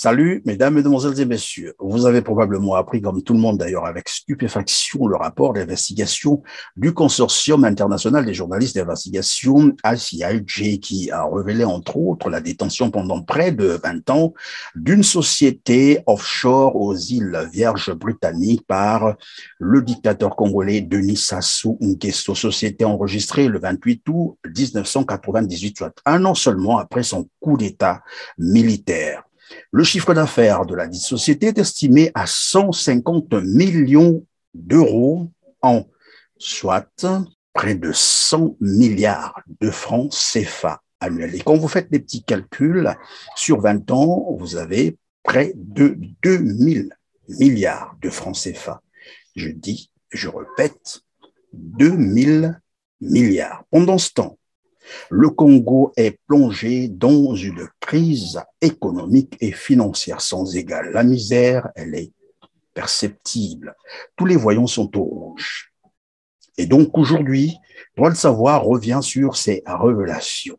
Salut, mesdames, mesdemoiselles et messieurs. Vous avez probablement appris, comme tout le monde d'ailleurs, avec stupéfaction, le rapport d'investigation du Consortium international des journalistes d'investigation, ICIJ, qui a révélé entre autres la détention pendant près de 20 ans d'une société offshore aux îles Vierges britanniques par le dictateur congolais Denis Sassou Nguesso. Société enregistrée le 28 août 1998, soit un an seulement après son coup d'État militaire. Le chiffre d'affaires de la dite société est estimé à 150 millions d'euros en soit près de 100 milliards de francs CFA annuels. Et quand vous faites des petits calculs, sur 20 ans, vous avez près de 2000 milliards de francs CFA. Je répète, 2000 milliards. Pendant ce temps, le Congo est plongé dans une crise économique et financière sans égale. La misère, elle est perceptible. Tous les voyants sont au rouge. Et donc aujourd'hui, Droit de savoir revient sur ces révélations.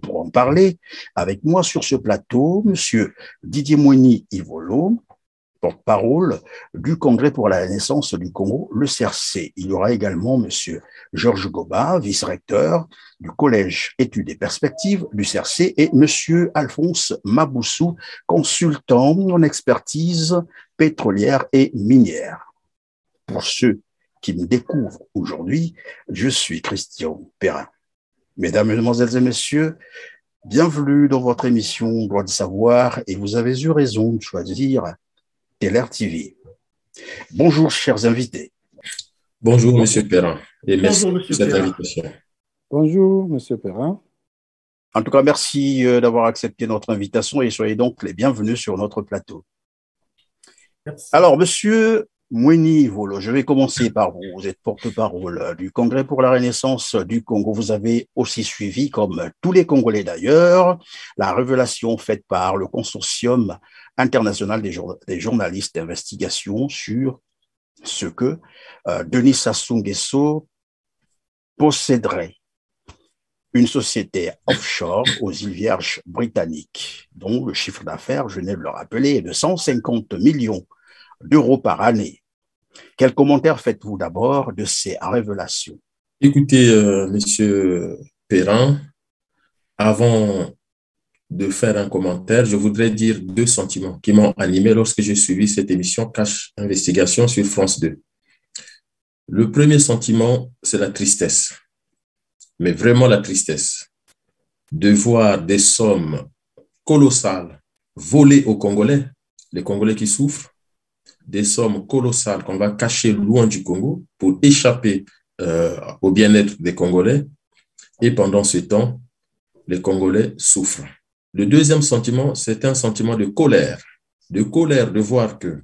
Pour en parler avec moi sur ce plateau, monsieur Didier Moini-Ivolo, porte-parole du Congrès pour la Renaissance du Congo, le CRC. Il y aura également monsieur Georges Goba, vice-recteur du Collège Études et Perspectives du CRC, et monsieur Alphonse Maboussou, consultant en expertise pétrolière et minière. Pour ceux qui me découvrent aujourd'hui, je suis Christian Perrin. Mesdames, Mesdemoiselles et Messieurs, bienvenue dans votre émission Droit de savoir, et vous avez eu raison de choisir TLR TV. Bonjour, chers invités. Bonjour, Monsieur Perrin, et merci pour cette invitation. Bonjour, Monsieur Perrin. En tout cas, merci d'avoir accepté notre invitation et soyez donc les bienvenus sur notre plateau. Merci. Alors, Monsieur Moini-Ivolo, je vais commencer par vous. Vous êtes porte-parole du Congrès pour la Renaissance du Congo. Vous avez aussi suivi, comme tous les Congolais d'ailleurs, la révélation faite par le Consortium international des journalistes d'investigation sur ce que Denis Sassou Nguesso posséderait une société offshore aux îles Vierges britanniques, dont le chiffre d'affaires, je venais de le rappeler, est de 150 millions d'euros par année. Quel commentaire faites-vous d'abord de ces révélations? Écoutez, Monsieur Perrin, avant de faire un commentaire, je voudrais dire deux sentiments qui m'ont animé lorsque j'ai suivi cette émission Cache Investigation sur France 2. Le premier sentiment, c'est la tristesse, mais vraiment la tristesse, de voir des sommes colossales volées aux Congolais, les Congolais qui souffrent, des sommes colossales qu'on va cacher loin du Congo pour échapper au bien-être des Congolais, et pendant ce temps, les Congolais souffrent. Le deuxième sentiment, c'est un sentiment de colère de voir que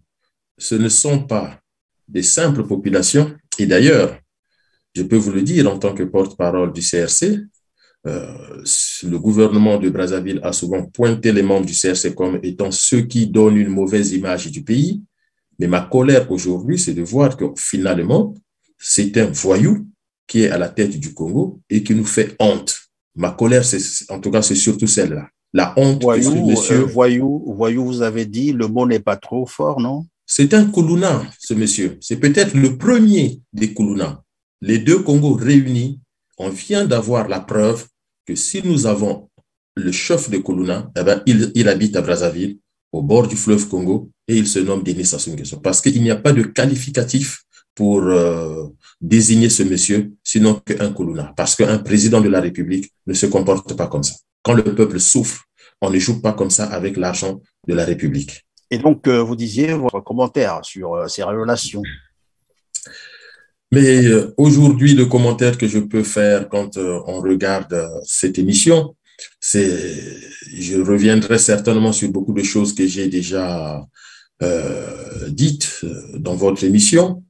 ce ne sont pas des simples populations. Et d'ailleurs, je peux vous le dire en tant que porte-parole du CRC, le gouvernement de Brazzaville a souvent pointé les membres du CRC comme étant ceux qui donnent une mauvaise image du pays. Mais ma colère aujourd'hui, c'est de voir que finalement, c'est un voyou qui est à la tête du Congo et qui nous fait honte. Ma colère, en tout cas, c'est surtout celle-là. La honte voyou, que ce monsieur... voyou, vous avez dit, le mot n'est pas trop fort, non? C'est un Koulouna, ce monsieur. C'est peut-être le premier des Koulouna. Les deux Congos réunis, on vient d'avoir la preuve que si nous avons le chef de Koulouna, eh ben, il habite à Brazzaville, au bord du fleuve Congo, et il se nomme Denis Sassou Nguesso. Parce qu'il n'y a pas de qualificatif pour désigner ce monsieur, sinon qu'un Koulouna. Parce qu'un président de la République ne se comporte pas comme ça. Quand le peuple souffre, on ne joue pas comme ça avec l'argent de la République. Et donc, vous disiez votre commentaire sur ces révélations. Mais aujourd'hui, le commentaire que je peux faire quand on regarde cette émission, je reviendrai certainement sur beaucoup de choses que j'ai déjà dites dans votre émission.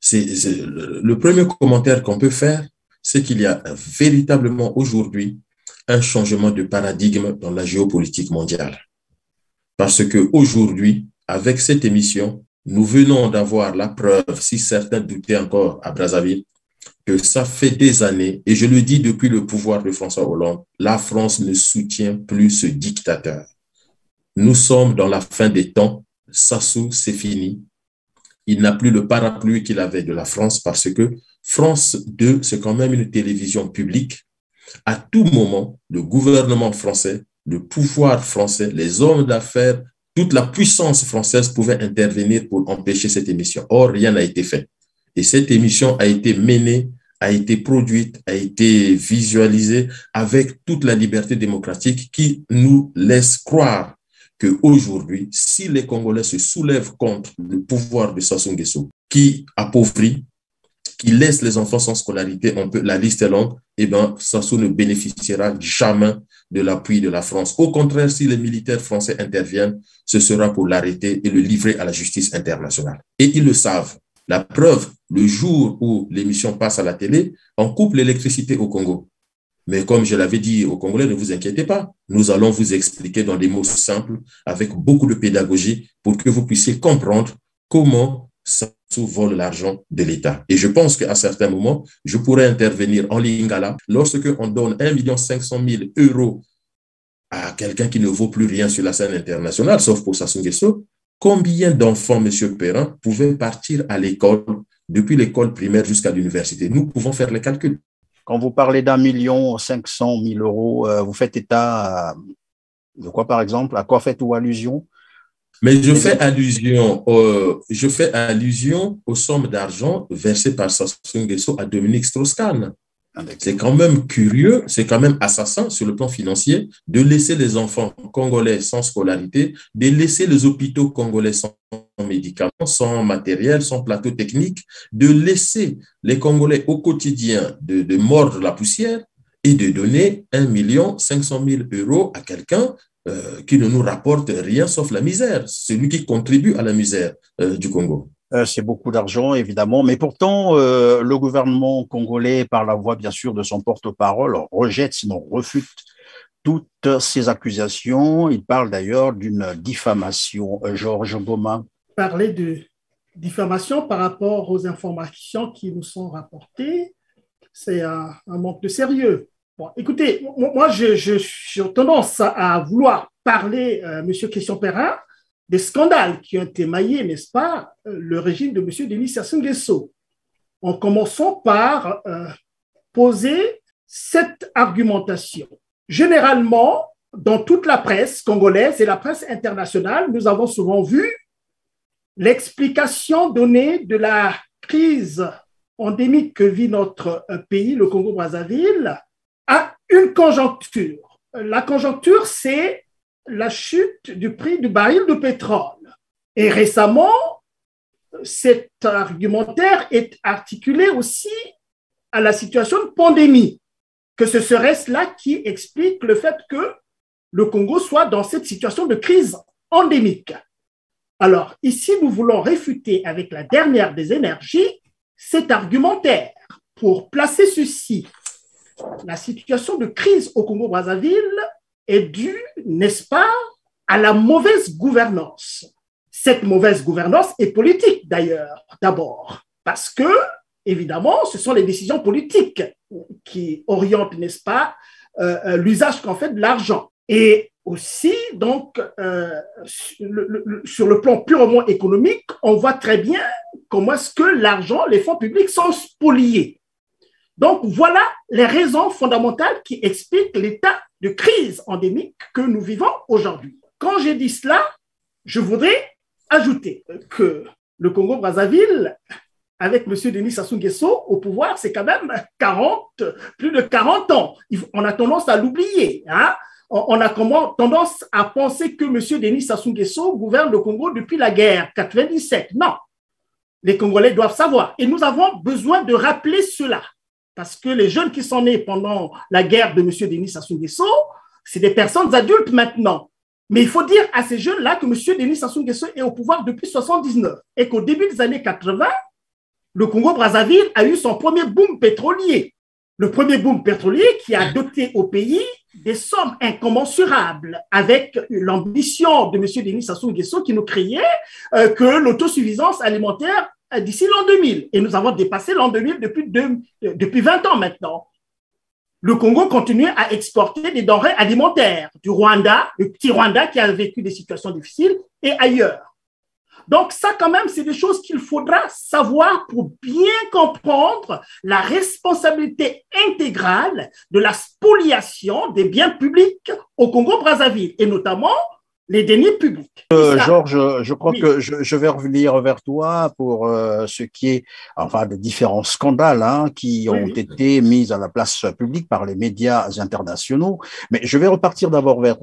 Le premier commentaire qu'on peut faire, c'est qu'il y a véritablement aujourd'hui un changement de paradigme dans la géopolitique mondiale. Parce qu'aujourd'hui, avec cette émission, nous venons d'avoir la preuve, si certains doutaient encore à Brazzaville, que ça fait des années, et je le dis depuis le pouvoir de François Hollande, la France ne soutient plus ce dictateur. nous sommes dans la fin des temps. Sassou, c'est fini. Il n'a plus le parapluie qu'il avait de la France parce que France 2, c'est quand même une télévision publique. À tout moment, le gouvernement français, le pouvoir français, les hommes d'affaires, toute la puissance française pouvait intervenir pour empêcher cette émission. Or, rien n'a été fait. Et cette émission a été menée, a été produite, a été visualisée avec toute la liberté démocratique qui nous laisse croire qu'aujourd'hui, si les Congolais se soulèvent contre le pouvoir de Sassou Nguesso, qui appauvrit, qui laisse les enfants sans scolarité, la liste est longue, eh bien, Sassou ne bénéficiera jamais de l'appui de la France. Au contraire, si les militaires français interviennent, ce sera pour l'arrêter et le livrer à la justice internationale. Et ils le savent. La preuve, le jour où l'émission passe à la télé, on coupe l'électricité au Congo. Mais comme je l'avais dit aux Congolais, ne vous inquiétez pas. Nous allons vous expliquer dans des mots simples, avec beaucoup de pédagogie, pour que vous puissiez comprendre comment Sassou vole l'argent de l'État. Et je pense qu'à certains moments, je pourrais intervenir en Lingala lorsque on donne 1 500 000 € à quelqu'un qui ne vaut plus rien sur la scène internationale, sauf pour Sassou Nguesso. Combien d'enfants, M. Perrin, pouvaient partir à l'école, depuis l'école primaire jusqu'à l'université? Nous pouvons faire les calculs. Quand vous parlez d'1 500 000 €, vous faites état de quoi, par exemple? À quoi faites-vous allusion? Mais je fais allusion aux sommes d'argent versées par Sassou Nguesso à Dominique Strauss-Kahn. C'est quand même curieux, c'est quand même assassin sur le plan financier de laisser les enfants congolais sans scolarité, de laisser les hôpitaux congolais sans médicaments, sans matériel, sans plateau technique, de laisser les Congolais au quotidien de mordre la poussière et de donner 1 500 000 € à quelqu'un qui ne nous rapporte rien sauf la misère, celui qui contribue à la misère du Congo. C'est beaucoup d'argent, évidemment, mais pourtant, le gouvernement congolais, par la voix, bien sûr, de son porte-parole, rejette, sinon refute toutes ces accusations. Il parle d'ailleurs d'une diffamation. Georges Goma. Parler de diffamation par rapport aux informations qui nous sont rapportées, c'est un manque de sérieux. Bon, écoutez, moi, j'ai tendance à vouloir parler, Monsieur Christian Perrin, des scandales qui ont émaillé, n'est-ce pas, le régime de M. Denis Sassou Nguesso. En commençant par poser cette argumentation. Généralement, dans toute la presse congolaise et la presse internationale, nous avons souvent vu l'explication donnée de la crise endémique que vit notre pays, le Congo-Brazzaville, à une conjoncture. La conjoncture, c'est la chute du prix du baril de pétrole. Et récemment, cet argumentaire est articulé aussi à la situation de pandémie, que ce serait cela qui explique le fait que le Congo soit dans cette situation de crise endémique. Alors, ici, nous voulons réfuter avec la dernière des énergies cet argumentaire pour placer ceci. La situation de crise au Congo-Brazzaville est due, n'est-ce pas, à la mauvaise gouvernance. Cette mauvaise gouvernance est politique d'ailleurs, d'abord, parce que, évidemment, ce sont les décisions politiques qui orientent, n'est-ce pas, l'usage qu'on fait de l'argent. Et aussi, donc, sur le plan purement économique, on voit très bien comment est-ce que l'argent, les fonds publics sont spoliés. Donc, voilà les raisons fondamentales qui expliquent l'état de crise endémique que nous vivons aujourd'hui. Quand j'ai dit cela, je voudrais ajouter que le Congo-Brazzaville, avec M. Denis Sassou Nguesso au pouvoir, c'est quand même plus de 40 ans. On a tendance à l'oublier. Hein? On a tendance à penser que M. Denis Sassou Nguesso gouverne le Congo depuis la guerre 97. Non, les Congolais doivent savoir. Et nous avons besoin de rappeler cela. Parce que les jeunes qui sont nés pendant la guerre de M. Denis Sassou Nguesso, c'est des personnes adultes maintenant. Mais il faut dire à ces jeunes-là que M. Denis Sassou Nguesso est au pouvoir depuis 1979 et qu'au début des années 80, le Congo-Brazzaville a eu son premier boom pétrolier. Le premier boom pétrolier qui a doté au pays des sommes incommensurables avec l'ambition de M. Denis Sassou Nguesso qui nous criait que l'autosuffisance alimentaire d'ici l'an 2000. Et nous avons dépassé l'an 2000 depuis 20 ans maintenant. le Congo continue à exporter des denrées alimentaires du Rwanda, le petit Rwanda qui a vécu des situations difficiles, et ailleurs. Donc ça, quand même, c'est des choses qu'il faudra savoir pour bien comprendre la responsabilité intégrale de la spoliation des biens publics au Congo-Brazzaville, et notamment les deniers publics. Georges, je crois Oui. que je vais revenir vers toi pour ce qui est, enfin, des différents scandales qui ont Oui. été mis à la place publique par les médias internationaux. Mais je vais repartir d'abord vers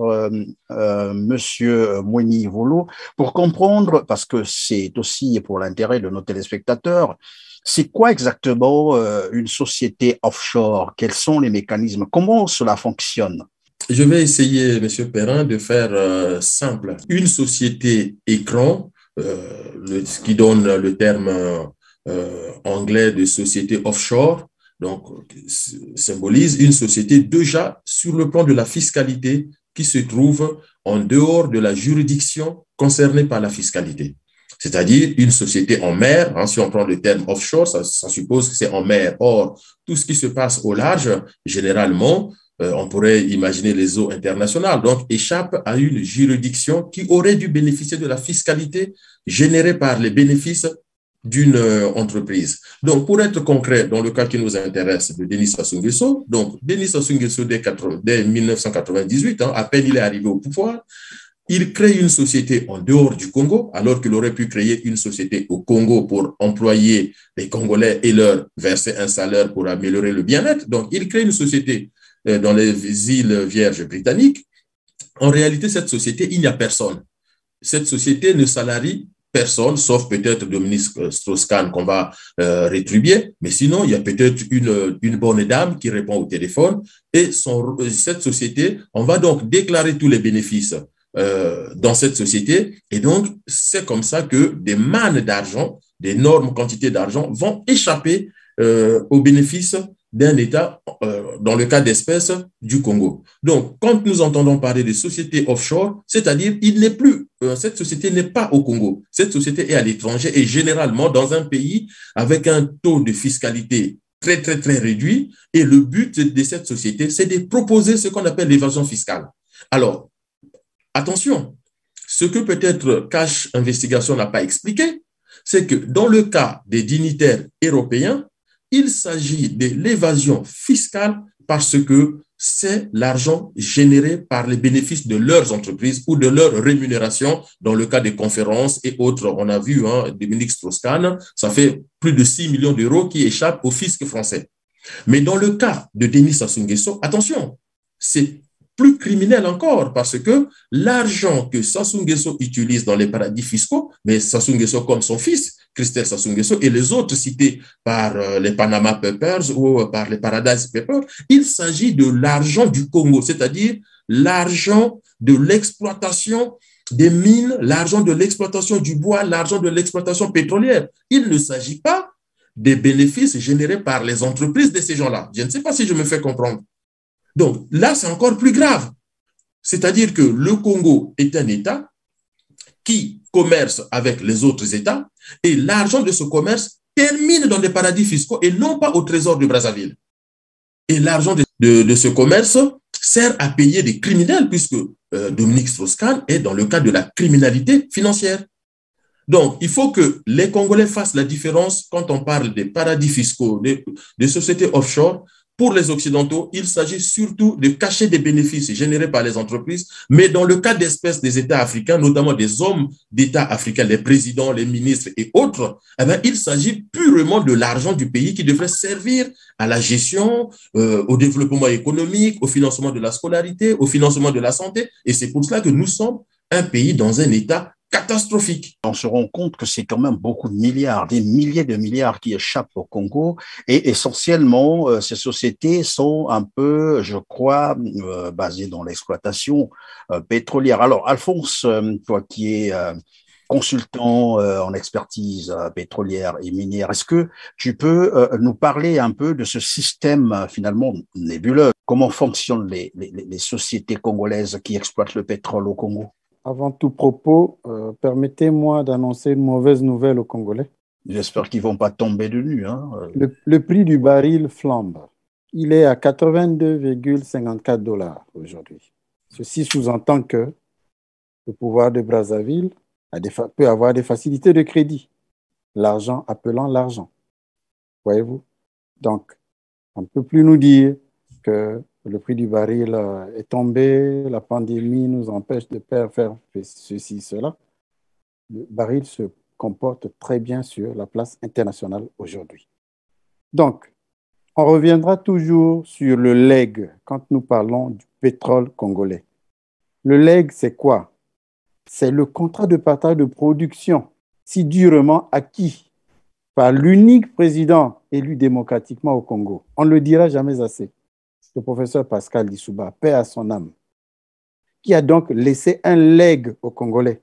Monsieur Moini Volo pour comprendre, parce que c'est aussi pour l'intérêt de nos téléspectateurs, c'est quoi exactement une société offshore? Quels sont les mécanismes? Comment cela fonctionne? Je vais essayer, Monsieur Perrin, de faire simple. Une société écran, ce qui donne le terme anglais de société offshore, donc symbolise une société déjà sur le plan de la fiscalité qui se trouve en dehors de la juridiction concernée par la fiscalité. C'est-à-dire une société en mer, si on prend le terme offshore, ça suppose que c'est en mer. Or, tout ce qui se passe au large, généralement, on pourrait imaginer les eaux internationales, donc échappe à une juridiction qui aurait dû bénéficier de la fiscalité générée par les bénéfices d'une entreprise. Donc, pour être concret, dans le cas qui nous intéresse de Denis Sassou Nguesso, donc Denis Sassou Nguesso dès 1998, à peine il est arrivé au pouvoir, il crée une société en dehors du Congo, alors qu'il aurait pu créer une société au Congo pour employer les Congolais et leur verser un salaire pour améliorer le bien-être. Donc, il crée une société dans les îles Vierges britanniques. En réalité, cette société, il n'y a personne. Cette société ne salarie personne, sauf peut-être Dominique Strauss-Kahn qu'on va rétribuer, mais sinon, il y a peut-être une bonne dame qui répond au téléphone et cette société, on va donc déclarer tous les bénéfices dans cette société et donc, c'est comme ça que des mannes d'argent, d'énormes quantités d'argent vont échapper aux bénéfices d'un État, dans le cas d'espèce du Congo. Donc, quand nous entendons parler de société offshore, c'est-à-dire cette société n'est pas au Congo. Cette société est à l'étranger et généralement dans un pays avec un taux de fiscalité très, très, très réduit. Et le but de cette société, c'est de proposer ce qu'on appelle l'évasion fiscale. Alors, attention, ce que peut-être Cash Investigation n'a pas expliqué, c'est que dans le cas des dignitaires européens, il s'agit de l'évasion fiscale parce que c'est l'argent généré par les bénéfices de leurs entreprises ou de leur rémunération dans le cas des conférences et autres. On a vu Dominique Strauss-Kahn, ça fait plus de 6 millions d'euros qui échappent au fisc français. Mais dans le cas de Denis Sassou Nguesso, attention, c'est plus criminel encore parce que l'argent que Sassou Nguesso utilise dans les paradis fiscaux, mais Sassou Nguesso comme son fils, Christelle Sassou Nguesso et les autres cités par les Panama Papers ou par les Paradise Papers, il s'agit de l'argent du Congo, c'est-à-dire l'argent de l'exploitation des mines, l'argent de l'exploitation du bois, l'argent de l'exploitation pétrolière. Il ne s'agit pas des bénéfices générés par les entreprises de ces gens-là. Je ne sais pas si je me fais comprendre. Donc là, c'est encore plus grave. C'est-à-dire que le Congo est un État qui commerce avec les autres États et l'argent de ce commerce termine dans des paradis fiscaux et non pas au trésor de Brazzaville. Et l'argent de ce commerce sert à payer des criminels puisque Dominique Strauss-Kahn est dans le cadre de la criminalité financière. Donc, il faut que les Congolais fassent la différence quand on parle des paradis fiscaux, des sociétés offshore. Pour les Occidentaux, il s'agit surtout de cacher des bénéfices générés par les entreprises, mais dans le cas d'espèces des États africains, notamment des hommes d'État africains, les présidents, les ministres et autres, il s'agit purement de l'argent du pays qui devrait servir à la gestion, au développement économique, au financement de la scolarité, au financement de la santé. Et c'est pour cela que nous sommes un pays dans un État catastrophique. On se rend compte que c'est quand même beaucoup de milliards, des milliers de milliards qui échappent au Congo et essentiellement, ces sociétés sont un peu, je crois, basées dans l'exploitation pétrolière. Alors, Alphonse, toi qui es consultant en expertise pétrolière et minière, est-ce que tu peux nous parler un peu de ce système finalement nébuleux? Comment fonctionnent les sociétés congolaises qui exploitent le pétrole au Congo? Avant tout propos, permettez-moi d'annoncer une mauvaise nouvelle aux Congolais. J'espère qu'ils ne vont pas tomber de nu. Le prix du baril flambe. il est à 82,54 $ aujourd'hui. Ceci sous-entend que le pouvoir de Brazzaville peut avoir des facilités de crédit, l'argent appelant l'argent. Voyez-vous? Donc, on ne peut plus nous dire que le prix du baril est tombé, la pandémie nous empêche de faire ceci, cela. Le baril se comporte très bien sur la place internationale aujourd'hui. Donc, on reviendra toujours sur le legs quand nous parlons du pétrole congolais. Le legs, c'est quoi? C'est le contrat de partage de production si durement acquis par l'unique président élu démocratiquement au Congo. On ne le dira jamais assez. Le professeur Pascal Lissouba, paix à son âme, qui a donc laissé un legs aux Congolais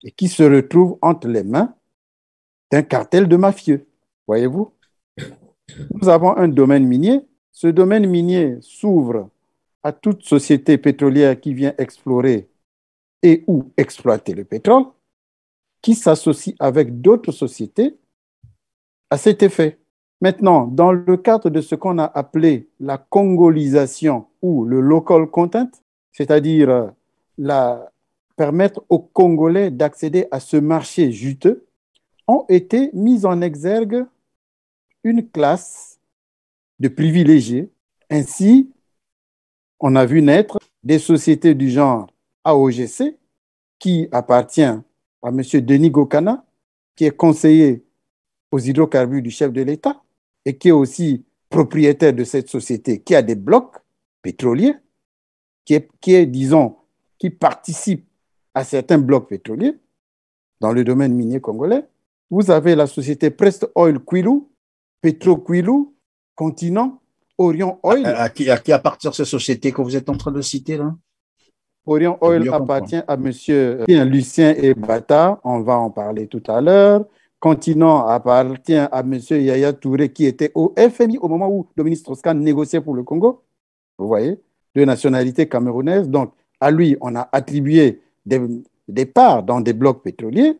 et qui se retrouve entre les mains d'un cartel de mafieux. Voyez-vous? Nous avons un domaine minier. Ce domaine minier s'ouvre à toute société pétrolière qui vient explorer et ou exploiter le pétrole, qui s'associe avec d'autres sociétés à cet effet. Maintenant, dans le cadre de ce qu'on a appelé la congolisation ou le local content, c'est-à-dire permettre aux Congolais d'accéder à ce marché juteux, ont été mis en exergue une classe de privilégiés. Ainsi, on a vu naître des sociétés du genre AOGC, qui appartient à M. Denis Gokana, qui est conseiller aux hydrocarbures du chef de l'État et qui est aussi propriétaire de cette société, qui a des blocs pétroliers, qui participe à certains blocs pétroliers dans le domaine minier congolais. Vous avez la société Prest Oil Kwilu, Petro Kwilu, Continent, Orion Oil. À qui appartient ces sociétés que vous êtes en train de citer là? Orion Oil appartient à M. Lucien Ebata, on va en parler tout à l'heure. Continent appartient à M. Yaya Touré, qui était au FMI au moment où Dominique Strauss-Kahn négociait pour le Congo. Vous voyez, de nationalité camerounaise. Donc, à lui, on a attribué des parts dans des blocs pétroliers.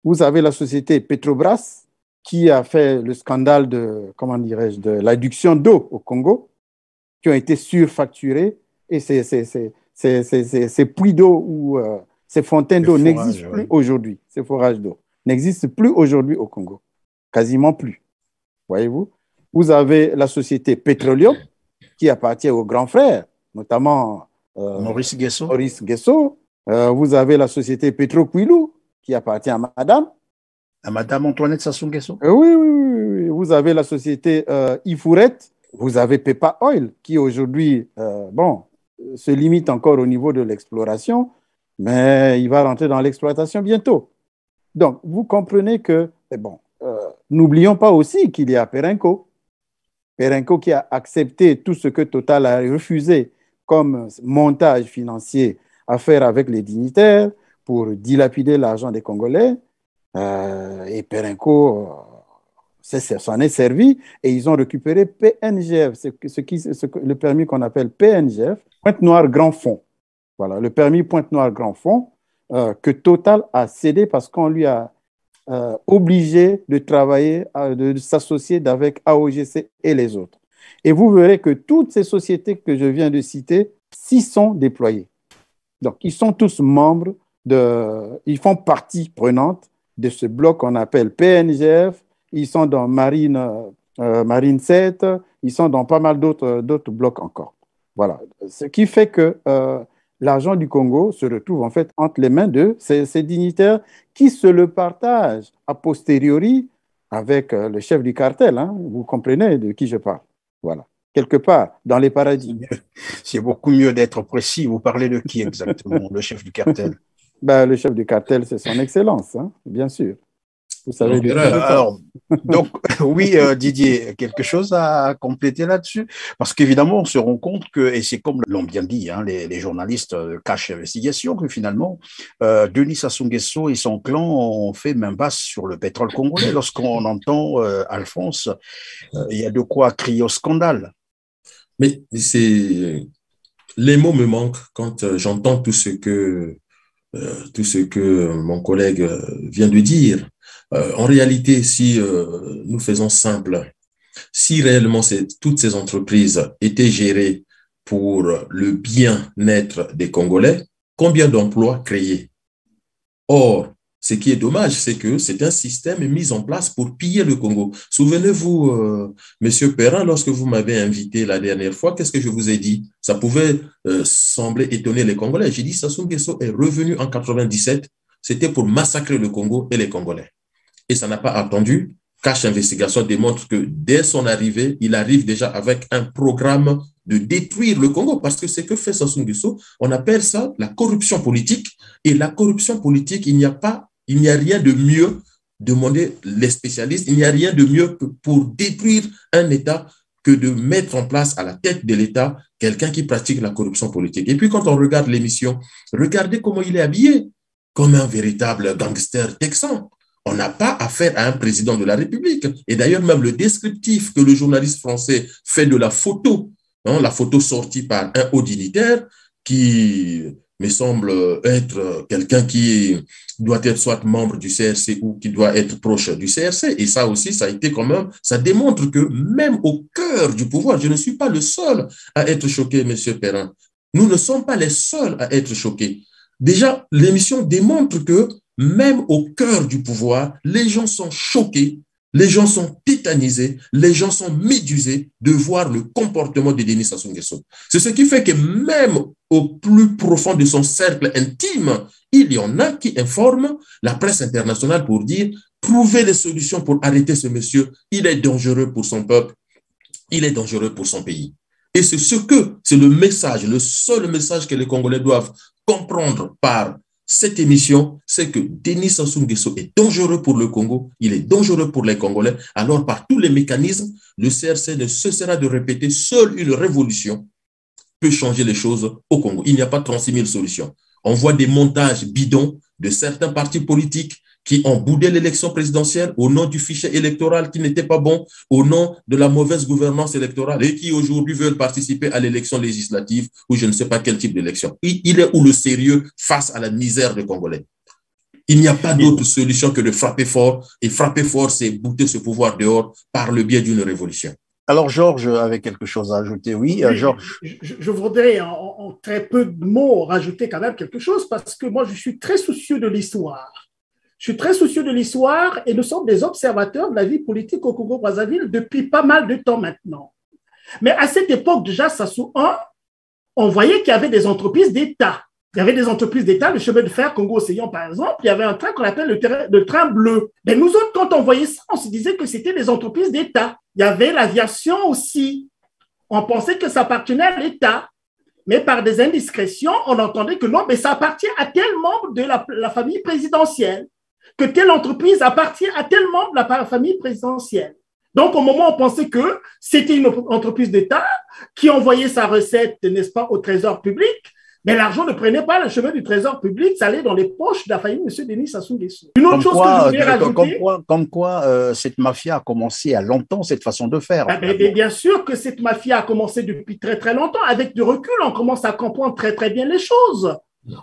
Vous avez la société Petrobras, qui a fait le scandale de l'adduction d'eau au Congo, qui ont été surfacturés. Et ces puits d'eau ou ces fontaines d'eau n'existent plus aujourd'hui. Ces forages d'eau n'existent plus aujourd'hui au Congo. Quasiment plus. Voyez-vous? Vous avez la société Petroleum, qui appartient aux grands frères, notamment Maurice Guesso. Vous avez la société Petro Kwilu, qui appartient à Madame. À Madame Antoinette Sassou Nguesso. Oui. Vous avez la société Ifouret. Vous avez Pepa Oil, qui aujourd'hui, se limite encore au niveau de l'exploration, mais il va rentrer dans l'exploitation bientôt. Donc, vous comprenez que, n'oublions pas aussi qu'il y a Perenco. Perenco qui a accepté tout ce que Total a refusé comme montage financier à faire avec les dignitaires pour dilapider l'argent des Congolais. Et Perenco s'en est servi et ils ont récupéré PNGF, le permis qu'on appelle PNGF, Pointe-Noire Grand Fonds. Voilà, le permis Pointe-Noire Grand Fonds que Total a cédé parce qu'on lui a obligé de travailler, de s'associer avec AOGC et les autres. Et vous verrez que toutes ces sociétés que je viens de citer s'y sont déployées. Donc, ils sont tous membres ils font partie prenante de ce bloc qu'on appelle PNGF. Ils sont dans Marine 7, ils sont dans pas mal d'autres blocs encore. Voilà. Ce qui fait que l'argent du Congo se retrouve en fait entre les mains de ces dignitaires qui se le partagent a posteriori avec le chef du cartel. Hein. Vous comprenez de qui je parle. Voilà. Quelque part, dans les paradis. C'est beaucoup mieux d'être précis. Vous parlez de qui exactement, le chef du cartel? Le chef du cartel, c'est son excellence, hein, bien sûr. Vous savez de qui je parle. Alors, donc, oui, Didier, quelque chose à compléter là-dessus? Parce qu'évidemment, on se rend compte que, et c'est comme l'ont bien dit, hein, les journalistes cachent l'investigation, que finalement, Denis Sassou Nguesso et son clan ont fait main basse sur le pétrole congolais. Lorsqu'on entend Alphonse, il y a de quoi crier au scandale. Mais les mots me manquent quand j'entends tout ce que mon collègue vient de dire. En réalité, si nous faisons simple, Si réellement toutes ces entreprises étaient gérées pour le bien-être des Congolais, combien d'emplois créés? Or, ce qui est dommage, c'est que c'est un système mis en place pour piller le Congo. Souvenez-vous, Monsieur Perrin, lorsque vous m'avez invité la dernière fois, qu'est-ce que je vous ai dit? Ça pouvait sembler étonner les Congolais. J'ai dit Sassou Nguesso est revenu en 97, c'était pour massacrer le Congo et les Congolais. Et ça n'a pas attendu. Cash Investigation démontre que dès son arrivée, il arrive déjà avec un programme de détruire le Congo, parce que ce que fait Sassou Nguesso, on appelle ça la corruption politique. Et la corruption politique, il n'y a rien de mieux, demandez les spécialistes, il n'y a rien de mieux que pour détruire un État que de mettre en place à la tête de l'État quelqu'un qui pratique la corruption politique. Et puis quand on regarde l'émission, regardez comment il est habillé, comme un véritable gangster texan. On n'a pas affaire à un président de la République. Et d'ailleurs, même le descriptif que le journaliste français fait de la photo sortie par un haut dignitaire qui me semble être quelqu'un qui doit être soit membre du CRC ou qui doit être proche du CRC. Et ça aussi, ça a été quand même, ça démontre que même au cœur du pouvoir, je ne suis pas le seul à être choqué, Monsieur Perrin. Nous ne sommes pas les seuls à être choqués. Déjà, l'émission démontre que même au cœur du pouvoir, les gens sont choqués, les gens sont tétanisés, les gens sont médusés de voir le comportement de Denis Sassou Nguesso. C'est ce qui fait que même au plus profond de son cercle intime, il y en a qui informent la presse internationale pour dire « Trouvez des solutions pour arrêter ce monsieur, il est dangereux pour son peuple, il est dangereux pour son pays. » Et c'est le message, le seul message que les Congolais doivent comprendre par cette émission, c'est que Denis Sassou Nguesso est dangereux pour le Congo, il est dangereux pour les Congolais. Alors, par tous les mécanismes, le CRC ne cessera de répéter, seule une révolution peut changer les choses au Congo. Il n'y a pas 36 000 solutions. On voit des montages bidons de certains partis politiques qui ont boudé l'élection présidentielle au nom du fichier électoral qui n'était pas bon, au nom de la mauvaise gouvernance électorale et qui aujourd'hui veulent participer à l'élection législative ou je ne sais pas quel type d'élection. Il est où le sérieux face à la misère des Congolais? Il n'y a pas d'autre solution que de frapper fort, et frapper fort, c'est bouter ce pouvoir dehors par le biais d'une révolution. Alors, Georges avait quelque chose à ajouter. Oui, Georges. Je voudrais en très peu de mots rajouter quand même quelque chose parce que moi, je suis très soucieux de l'histoire. Je suis très soucieux de l'histoire et nous sommes des observateurs de la vie politique au Congo-Brazzaville depuis pas mal de temps maintenant. Mais à cette époque, déjà, Sassou 1, on voyait qu'il y avait des entreprises d'État. Il y avait des entreprises d'État, le chemin de fer Congo-Océan, par exemple. Il y avait un train qu'on appelle le train bleu. Mais nous autres, quand on voyait ça, on se disait que c'était des entreprises d'État. Il y avait l'aviation aussi. On pensait que ça appartenait à l'État. Mais par des indiscrétions, on entendait que non, mais ça appartient à tel membre de la famille présidentielle, que telle entreprise appartient à tel membre de la famille présidentielle. Donc, au moment où on pensait que c'était une entreprise d'État qui envoyait sa recette, n'est-ce pas, au trésor public, mais l'argent ne prenait pas le chemin du trésor public, ça allait dans les poches de la famille de M. Denis Sassou Nguesso. Une autre chose que je voulais rajouter… Comme quoi cette mafia a commencé à longtemps, cette façon de faire. Bien sûr que cette mafia a commencé depuis très, très longtemps. Avec du recul, on commence à comprendre très, très bien les choses.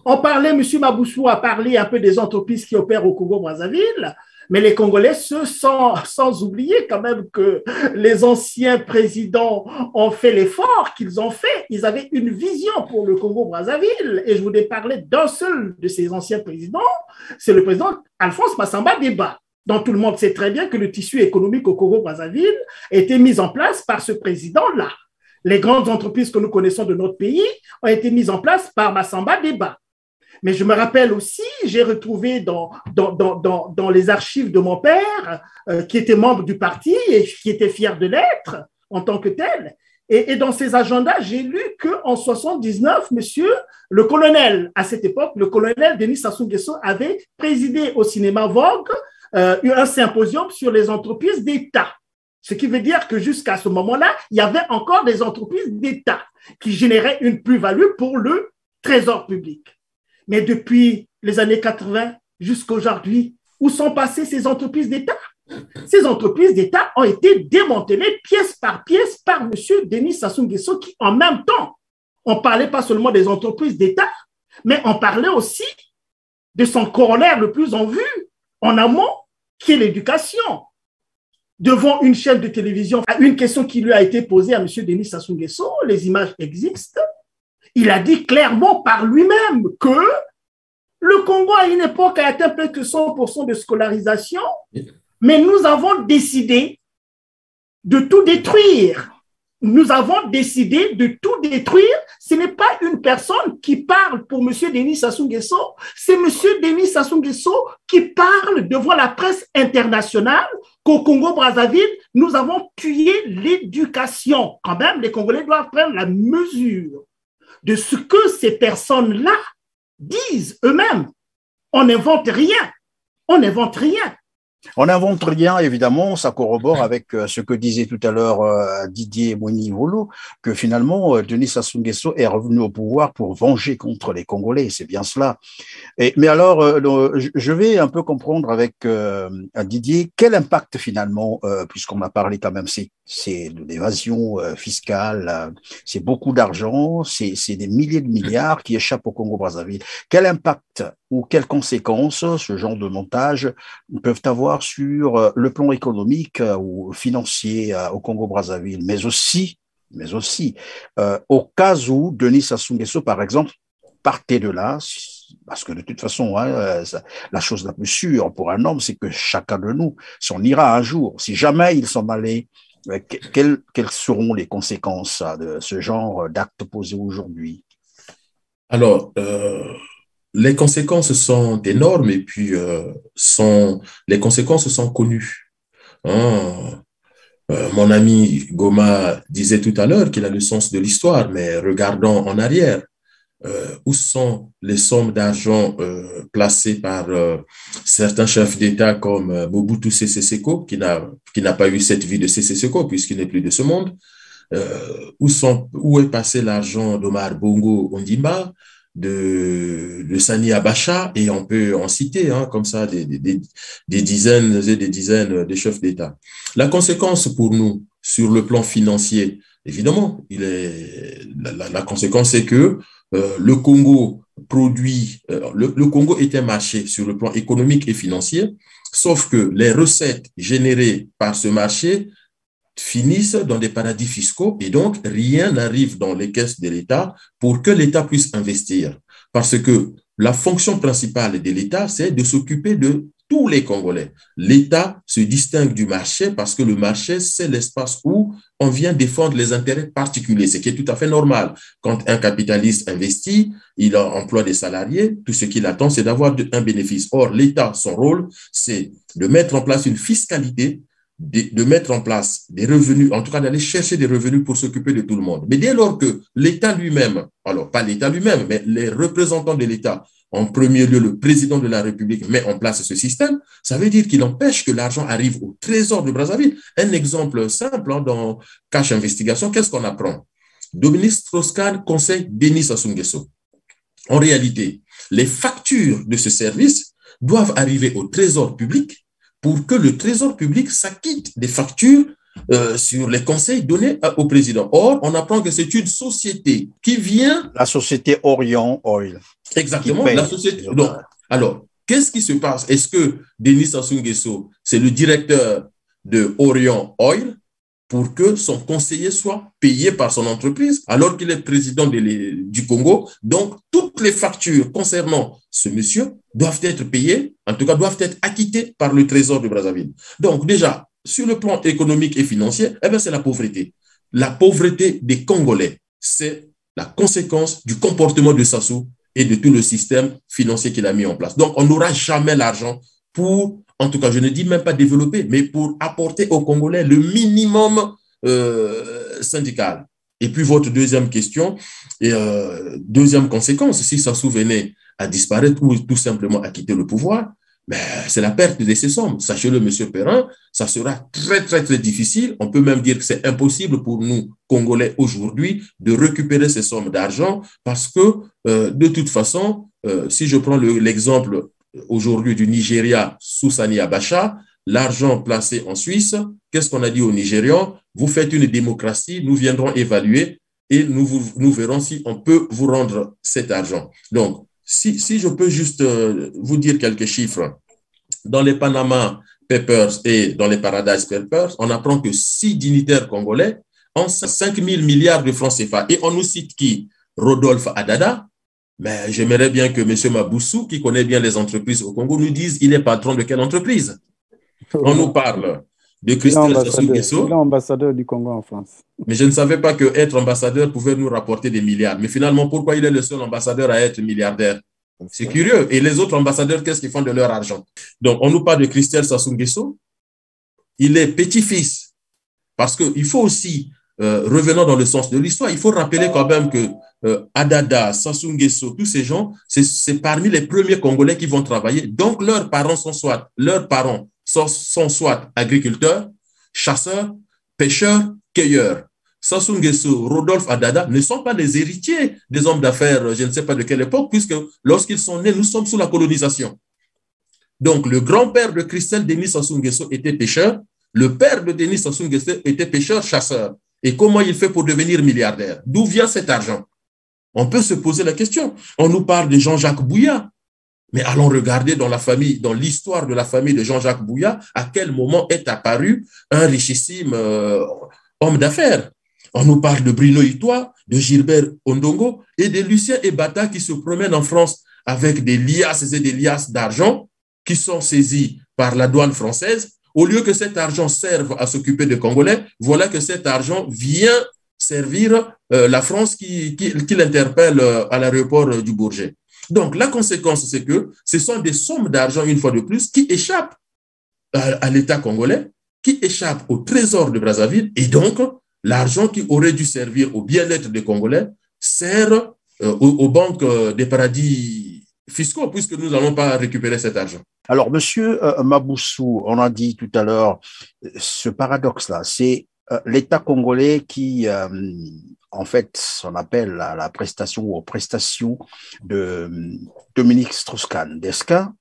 On parlait, M. Maboussou a parlé un peu des entreprises qui opèrent au Congo-Brazzaville, mais les Congolais, sans oublier quand même que les anciens présidents ont fait l'effort qu'ils ont fait. Ils avaient une vision pour le Congo-Brazzaville. Et je voulais parler d'un seul de ces anciens présidents, c'est le président Alphonse Massamba Deba, dont tout le monde sait très bien que le tissu économique au Congo-Brazzaville a été mis en place par ce président-là. Les grandes entreprises que nous connaissons de notre pays ont été mises en place par Massamba Deba. Mais je me rappelle aussi, j'ai retrouvé dans les archives de mon père, qui était membre du parti et qui était fier de l'être en tant que tel. Et dans ses agendas, j'ai lu qu'en 79, le colonel, à cette époque, le colonel Denis Sassou Nguesso avait présidé au cinéma Vogue un symposium sur les entreprises d'État. Ce qui veut dire que jusqu'à ce moment-là, il y avait encore des entreprises d'État qui généraient une plus-value pour le trésor public. Mais depuis les années 80 jusqu'à aujourd'hui, où sont passées ces entreprises d'État? Ces entreprises d'État ont été démantelées pièce par M. Denis Sassou Nguesso qui, en même temps, on ne parlait pas seulement des entreprises d'État, mais on parlait aussi de son corollaire le plus en vue, en amont, qui est l'éducation. devant une chaîne de télévision à une question qui lui a été posée à M. Denis Sassou Nguesso, les images existent, il a dit clairement par lui-même que le Congo à une époque a atteint plus que 100% de scolarisation, mais nous avons décidé de tout détruire. Nous avons décidé de tout détruire. Ce n'est pas une personne qui parle pour M. Denis Sassou Nguesso, c'est M. Denis Sassou Nguesso qui parle devant la presse internationale qu'au Congo-Brazzaville, nous avons tué l'éducation. Quand même, les Congolais doivent prendre la mesure de ce que ces personnes-là disent eux-mêmes. On n'invente rien. On n'invente rien. On n'invente rien, évidemment, ça corrobore avec ce que disait tout à l'heure Didier Moni-Volo, que finalement, Denis Sassou Nguesso est revenu au pouvoir pour venger contre les Congolais, c'est bien cela. Mais alors, je vais un peu comprendre avec Didier, quel impact finalement, puisqu'on a parlé quand même, c'est de l'évasion fiscale, c'est beaucoup d'argent, c'est des milliers de milliards qui échappent au Congo-Brazzaville. Quel impact ou quelles conséquences ce genre de montage peuvent avoir sur le plan économique ou financier au Congo-Brazzaville, mais aussi au cas où Denis Sassou Nguesso, par exemple, partait de là, parce que de toute façon, la chose la plus sûre pour un homme, c'est que chacun de nous s'en ira un jour. Si jamais il s'en allait, quelles seront les conséquences de ce genre d'actes posés aujourd'hui? Alors, les conséquences sont énormes et puis les conséquences sont connues. Mon ami Goma disait tout à l'heure qu'il a le sens de l'histoire, mais regardons en arrière. Où sont les sommes d'argent placées par certains chefs d'État comme Mobutu Sese Seko, qui n'a pas eu cette vie de Sese Seko puisqu'il n'est plus de ce monde. Où est passé l'argent d'Omar Bongo Ondimba, de Sani Abacha, et on peut en citer comme ça des dizaines et des dizaines de chefs d'État. La conséquence pour nous sur le plan financier, évidemment, la conséquence est que le Congo produit, le Congo est un marché sur le plan économique et financier, sauf que les recettes générées par ce marché finissent dans des paradis fiscaux et donc rien n'arrive dans les caisses de l'État pour que l'État puisse investir. Parce que la fonction principale de l'État, c'est de s'occuper de tous les Congolais. L'État se distingue du marché parce que le marché, c'est l'espace où on vient défendre les intérêts particuliers, ce qui est tout à fait normal. Quand un capitaliste investit, il emploie des salariés, tout ce qu'il attend, c'est d'avoir un bénéfice. Or, l'État, son rôle, c'est de mettre en place une fiscalité, de mettre en place des revenus, en tout cas d'aller chercher des revenus pour s'occuper de tout le monde. Mais dès lors que l'État lui-même, alors pas l'État lui-même, mais les représentants de l'État, en premier lieu le président de la République, met en place ce système, ça veut dire qu'il empêche que l'argent arrive au trésor de Brazzaville. Un exemple simple dans Cash Investigation, qu'est-ce qu'on apprend? Dominique Strauss-Kahn conseille Denis Sassou Nguesso. En réalité, les factures de ce service doivent arriver au trésor public pour que le trésor public s'acquitte des factures sur les conseils donnés au président. Or, on apprend que c'est une société qui vient... La société Orient Oil. Exactement, la société... Donc, alors, qu'est-ce qui se passe? Est-ce que Denis Sassou Nguesso, c'est le directeur de Orient Oil pour que son conseiller soit payé par son entreprise alors qu'il est président du Congo? Donc, toutes les factures concernant ce monsieur doivent être payées, en tout cas doivent être acquittées par le trésor de Brazzaville. Donc, déjà, sur le plan économique et financier, c'est la pauvreté. La pauvreté des Congolais, c'est la conséquence du comportement de Sassou et de tout le système financier qu'il a mis en place. Donc, on n'aura jamais l'argent pour, en tout cas, je ne dis même pas développer, mais pour apporter aux Congolais le minimum syndical. Et puis, votre deuxième question, deuxième conséquence, si Sassou venait à disparaître ou tout simplement à quitter le pouvoir, c'est la perte de ces sommes. Sachez-le, M. Perrin, ça sera très, très, très difficile. On peut même dire que c'est impossible pour nous, Congolais, aujourd'hui, de récupérer ces sommes d'argent parce que, de toute façon, si je prends l'exemple aujourd'hui du Nigeria sous Sani Abacha, l'argent placé en Suisse, qu'est-ce qu'on a dit aux Nigérians? Vous faites une démocratie, nous viendrons évaluer et nous verrons si on peut vous rendre cet argent. Donc, si je peux juste vous dire quelques chiffres, dans les Panama Papers et dans les Paradise Papers, on apprend que 6 dignitaires congolais ont 5 000 milliards de francs CFA. Et on nous cite qui? Rodolphe Adada. Mais j'aimerais bien que M. Maboussou, qui connaît bien les entreprises au Congo, nous dise il est patron de quelle entreprise. On nous parle de Christelle Sassou Nguesso. Il est ambassadeur du Congo en France. Mais je ne savais pas qu'être ambassadeur pouvait nous rapporter des milliards. Mais finalement, pourquoi il est le seul ambassadeur à être milliardaire? C'est curieux. Et les autres ambassadeurs, qu'est-ce qu'ils font de leur argent? Donc, on nous parle de Christelle Sassou Nguesso. Il est petit-fils. Parce qu'il faut aussi, revenant dans le sens de l'histoire, il faut rappeler quand même que Adada, Sassou Nguesso, tous ces gens, c'est parmi les premiers Congolais qui vont travailler. Donc, leurs parents sont soit agriculteurs, chasseurs, pêcheurs, cueilleurs. Sassou Nguesso, Rodolphe Adada ne sont pas les héritiers des hommes d'affaires, je ne sais pas de quelle époque, puisque lorsqu'ils sont nés, nous sommes sous la colonisation. Donc, le grand-père de Christelle Denis Sassou Nguesso était pêcheur, le père de Denis Sassou Nguesso était pêcheur-chasseur. Et comment il fait pour devenir milliardaire? D'où vient cet argent? On peut se poser la question. On nous parle de Jean-Jacques Bouya. Mais allons regarder dans la famille, dans l'histoire de la famille de Jean-Jacques Bouya, à quel moment est apparu un richissime homme d'affaires. On nous parle de Bruno Itoa, de Gilbert Ondongo et de Lucien Ebata qui se promènent en France avec des liasses et des liasses d'argent qui sont saisis par la douane française. Au lieu que cet argent serve à s'occuper des Congolais, voilà que cet argent vient servir la France qui l'interpelle à l'aéroport du Bourget. Donc, la conséquence, c'est que ce sont des sommes d'argent, une fois de plus, qui échappent à l'État congolais, qui échappent au trésor de Brazzaville, et donc, l'argent qui aurait dû servir au bien-être des Congolais sert aux banques des paradis fiscaux, puisque nous n'allons pas récupérer cet argent. Alors, monsieur Maboussou, on a dit tout à l'heure, ce paradoxe-là, c'est l'État congolais qui, en fait, on appelle la prestation ou aux prestations de Dominique Strauss-Kahn, DESCA.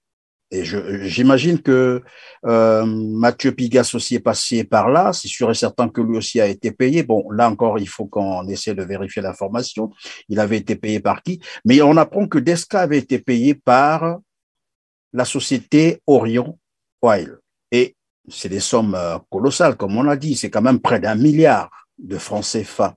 Et j'imagine que Mathieu Pigasse aussi est passé par là. C'est sûr et certain que lui aussi a été payé. Bon, là encore, il faut qu'on essaie de vérifier l'information. Il avait été payé par qui? Mais on apprend que DESCA avait été payé par la société Orion Oil. Et c'est des sommes colossales, comme on l'a dit. C'est quand même près d'1 milliard de francs CFA.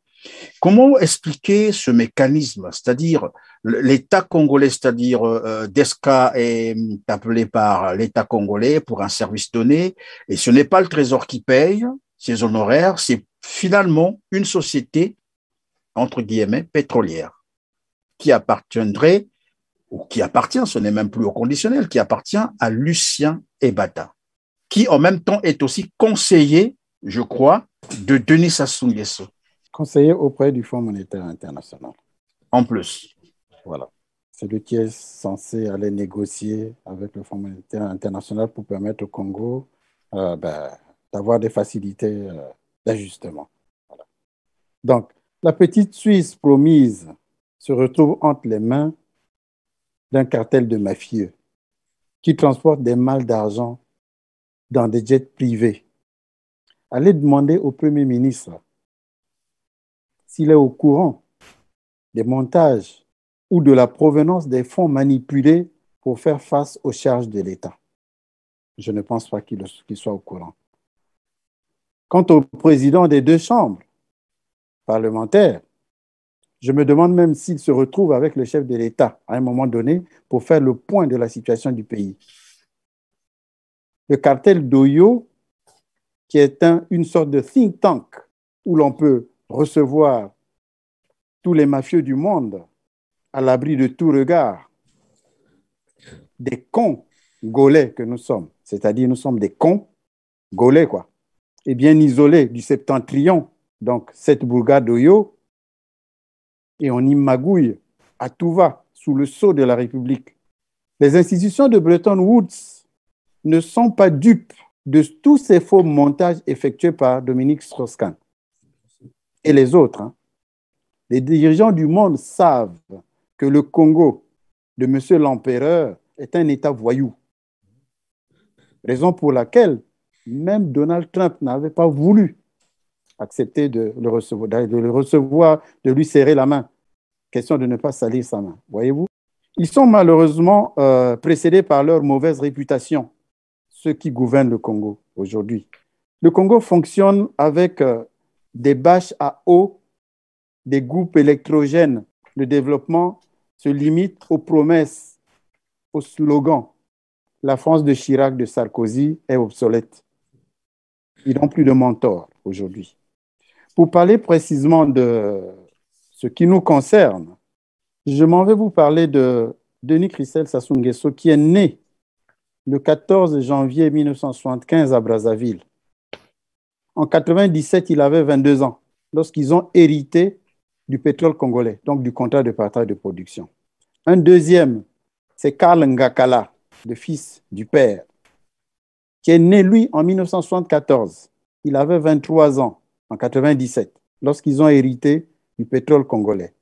Comment expliquer ce mécanisme? C'est-à-dire, l'État congolais, c'est-à-dire DESCA est appelé par l'État congolais pour un service donné, et ce n'est pas le Trésor qui paye ses honoraires, c'est finalement une société, entre guillemets, pétrolière, qui appartiendrait, ou qui appartient, ce n'est même plus au conditionnel, qui appartient à Lucien Ebata, qui en même temps est aussi conseiller, je crois, de Denis Sassou Nguesso. Conseiller auprès du Fonds monétaire international. En plus. Voilà. C'est lui qui est censé aller négocier avec le Fonds monétaire international pour permettre au Congo d'avoir des facilités d'ajustement. Voilà. Donc, la petite Suisse promise se retrouve entre les mains d'un cartel de mafieux qui transporte des malles d'argent dans des jets privés. Allez demander au Premier ministre s'il est au courant des montages ou de la provenance des fonds manipulés pour faire face aux charges de l'État. Je ne pense pas qu'il soit au courant. Quant au président des 2 chambres parlementaires, je me demande même s'il se retrouve avec le chef de l'État à un moment donné pour faire le point de la situation du pays. Le cartel d'Oyo, qui est une sorte de think tank où l'on peut recevoir tous les mafieux du monde à l'abri de tout regard, des cons gaulais que nous sommes, c'est-à-dire nous sommes des cons gaulais, quoi, et bien isolés du septentrion, donc cette bourgade d'Oyo, et on y magouille à tout va sous le sceau de la République. Les institutions de Bretton Woods ne sont pas dupes de tous ces faux montages effectués par Dominique Strauss-Kahn et les autres. Les dirigeants du monde savent que le Congo de M. l'Empereur est un État voyou. Raison pour laquelle même Donald Trump n'avait pas voulu accepter de le recevoir, de lui serrer la main. Question de ne pas salir sa main, voyez-vous. Ils sont malheureusement précédés par leur mauvaise réputation, ceux qui gouvernent le Congo aujourd'hui. Le Congo fonctionne avec des bâches à eau, des groupes électrogènes. Le développement se limite aux promesses, aux slogans. La France de Chirac, de Sarkozy est obsolète. Ils n'ont plus de mentor aujourd'hui. Pour parler précisément de ce qui nous concerne, je m'en vais vous parler de Denis Christelle Sassou Nguesso, qui est né le 14 janvier 1975 à Brazzaville. En 1997, il avait 22 ans, lorsqu'ils ont hérité du pétrole congolais, donc du contrat de partage de production. Un deuxième, c'est Karl Ngakala, le fils du père, qui est né, lui, en 1974. Il avait 23 ans en 1997, lorsqu'ils ont hérité du pétrole congolais.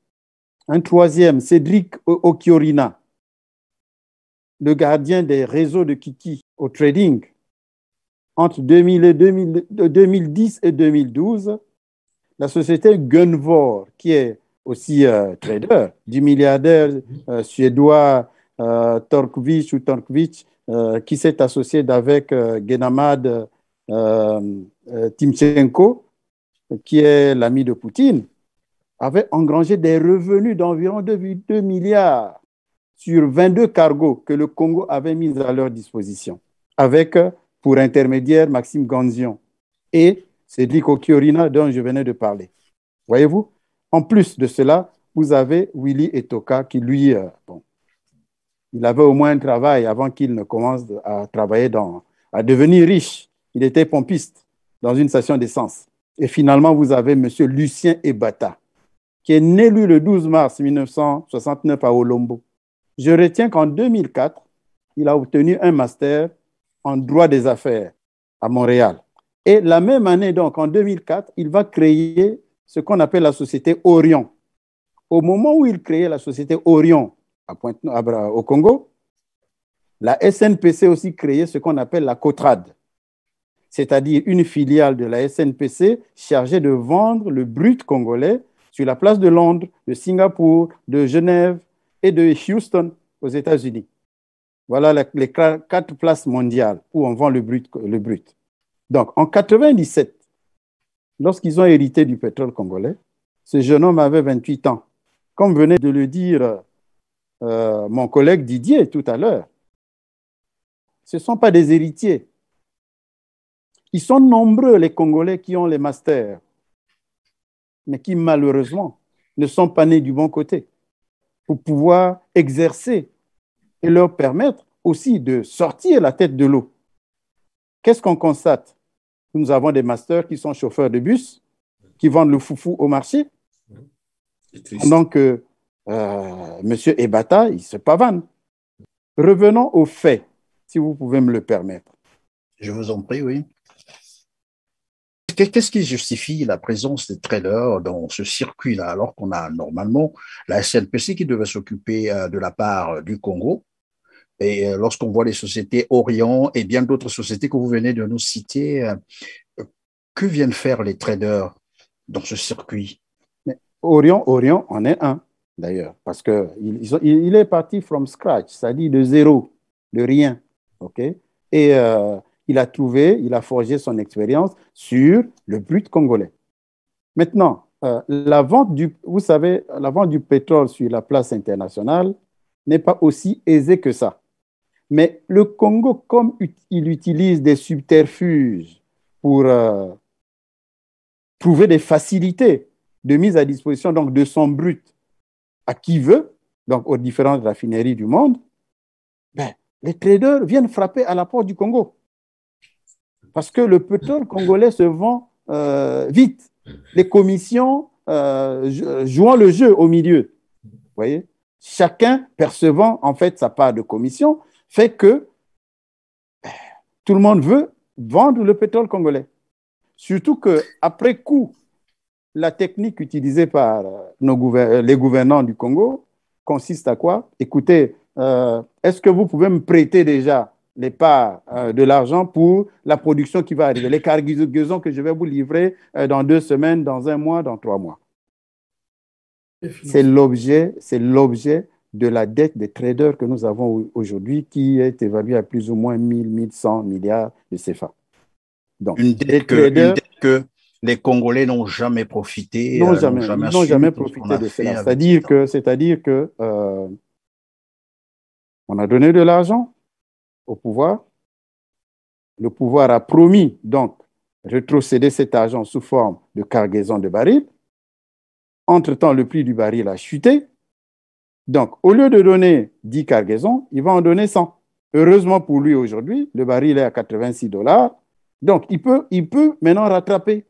Un troisième, Cédric Okiorina, le gardien des réseaux de Kiki au trading. Entre 2010 et 2012, la société Gunvor, qui est aussi trader, du milliardaire suédois Torkvich qui s'est associé avec Genamad Timchenko, qui est l'ami de Poutine, avait engrangé des revenus d'environ 2,2 milliards sur 22 cargos que le Congo avait mis à leur disposition, avec pour intermédiaire Maxime Ganzion et Cédric Okiorina dont je venais de parler. Voyez-vous? En plus de cela, vous avez Willy Etoka qui, lui, il avait au moins un travail avant qu'il ne commence à travailler à devenir riche. Il était pompiste dans une station d'essence. Et finalement, vous avez M. Lucien Ebata, qui est né, lui, le 12 mars 1969 à Olombo. Je retiens qu'en 2004, il a obtenu un master en droit des affaires à Montréal. Et la même année, donc en 2004, il va créer ce qu'on appelle la société Orion. Au moment où il créait la société Orion au Congo, la SNPC aussi créait ce qu'on appelle la COTRAD, c'est-à-dire une filiale de la SNPC chargée de vendre le brut congolais sur la place de Londres, de Singapour, de Genève et de Houston aux États-Unis. Voilà les 4 places mondiales où on vend le brut. Donc, en 1997, lorsqu'ils ont hérité du pétrole congolais, ce jeune homme avait 28 ans. Comme venait de le dire mon collègue Didier tout à l'heure, ce ne sont pas des héritiers. Ils sont nombreux, les Congolais, qui ont les masters, mais qui, malheureusement, ne sont pas nés du bon côté pour pouvoir exercer et leur permettre aussi de sortir la tête de l'eau. Qu'est-ce qu'on constate? Nous avons des masters qui sont chauffeurs de bus, qui vendent le foufou au marché, pendant que M. Ebata, il se pavane. Revenons aux faits, si vous pouvez me le permettre. Je vous en prie, oui. Qu'est-ce qui justifie la présence des traders dans ce circuit-là, alors qu'on a normalement la SNPC qui devait s'occuper de la part du Congo? Et lorsqu'on voit les sociétés Orion et bien d'autres sociétés que vous venez de nous citer, que viennent faire les traders dans ce circuit? Mais Orion en est un, d'ailleurs, parce qu'il est parti from scratch, c'est-à-dire de zéro, de rien. Okay? Et il a forgé son expérience sur le brut congolais. Maintenant, la vente du pétrole sur la place internationale n'est pas aussi aisée que ça. Mais le Congo, comme il utilise des subterfuges pour trouver des facilités de mise à disposition donc, de son brut à qui veut, donc aux différentes raffineries du monde, les traders viennent frapper à la porte du Congo. Parce que le pétrole congolais se vend vite. Les commissions jouant le jeu au milieu. Vous voyez? Chacun percevant en fait sa part de commission fait que tout le monde veut vendre le pétrole congolais. Surtout qu'après coup, la technique utilisée par les gouvernants du Congo consiste à quoi? Écoutez, est-ce que vous pouvez me prêter déjà les parts de l'argent pour la production qui va arriver, les cargaisons que je vais vous livrer dans 2 semaines, dans 1 mois, dans 3 mois? C'est l'objet de la dette des traders que nous avons aujourd'hui, qui est évaluée à plus ou moins 1 100 milliards de CFA. Donc, une dette que les Congolais n'ont jamais profité, ils n'ont jamais profité de cela. C'est-à-dire que on a donné de l'argent au pouvoir. Le pouvoir a promis donc rétrocéder cet argent sous forme de cargaison de barils. Entre-temps, le prix du baril a chuté. Donc, au lieu de donner 10 cargaisons, il va en donner 100. Heureusement pour lui aujourd'hui, le baril est à 86 $. Donc, il peut maintenant rattraper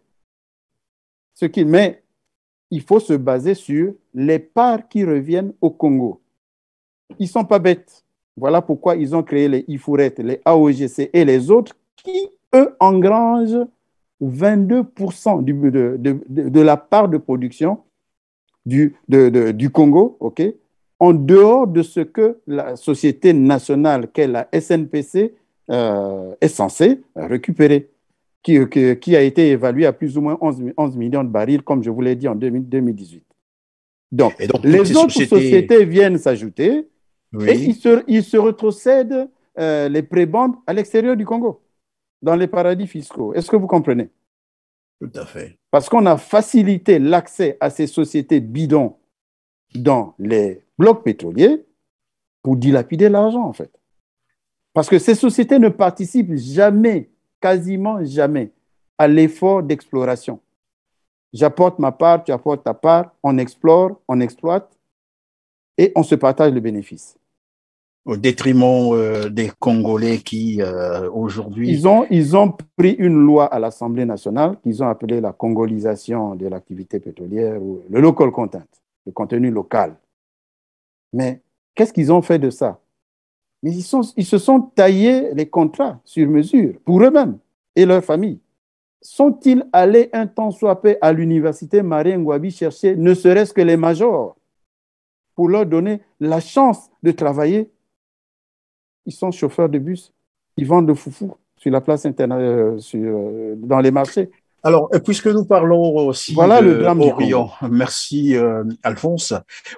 mais il faut se baser sur les parts qui reviennent au Congo. Ils ne sont pas bêtes. Voilà pourquoi ils ont créé les IFOURET, les AOGC et les autres qui, eux, engrangent 22% de la part de production du Congo, ok, en dehors de ce que la société nationale qu'est la SNPC est censée récupérer, qui a été évalué à plus ou moins 11 millions de barils, comme je vous l'ai dit en 2018. Donc les autres sociétés viennent s'ajouter, oui, et ils se rétrocèdent les prébendes à l'extérieur du Congo, dans les paradis fiscaux. Est-ce que vous comprenez? Tout à fait. Parce qu'on a facilité l'accès à ces sociétés bidons dans les blocs pétroliers pour dilapider l'argent, en fait. Parce que ces sociétés ne participent jamais, quasiment jamais, à l'effort d'exploration. J'apporte ma part, tu apportes ta part, on explore, on exploite et on se partage le bénéfice. Au détriment des Congolais qui, aujourd'hui... Ils ont pris une loi à l'Assemblée nationale qu'ils ont appelée la congolisation de l'activité pétrolière ou le local content, le contenu local. Mais qu'est-ce qu'ils ont fait de ça? Mais ils se sont taillés les contrats sur mesure pour eux-mêmes et leurs familles. Sont-ils allés un temps soit peu à l'université Marie-Ngouabi chercher ne serait-ce que les majors pour leur donner la chance de travailler? Ils sont chauffeurs de bus, ils vendent de foufou sur la place dans les marchés. Alors, puisque nous parlons aussi d'Orion, merci Alphonse,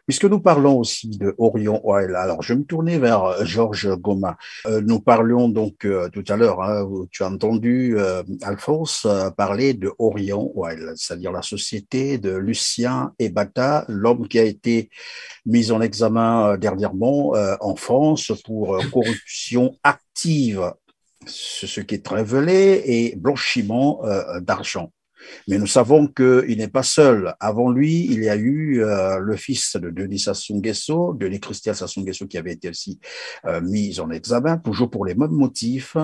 puisque nous parlons aussi de Orion Oil, alors je vais me tourner vers Georges Goma. Nous parlions donc tout à l'heure, hein, tu as entendu Alphonse parler de Orion Oil, c'est-à-dire la société de Lucien Ebata, l'homme qui a été mis en examen dernièrement en France pour corruption active, ce qui est révélé, et blanchiment d'argent. Mais nous savons qu'il n'est pas seul. Avant lui, il y a eu le fils de Denis Sassou Nguesso, Denis Christian Sassou Nguesso, qui avait été aussi mis en examen, toujours pour les mêmes motifs,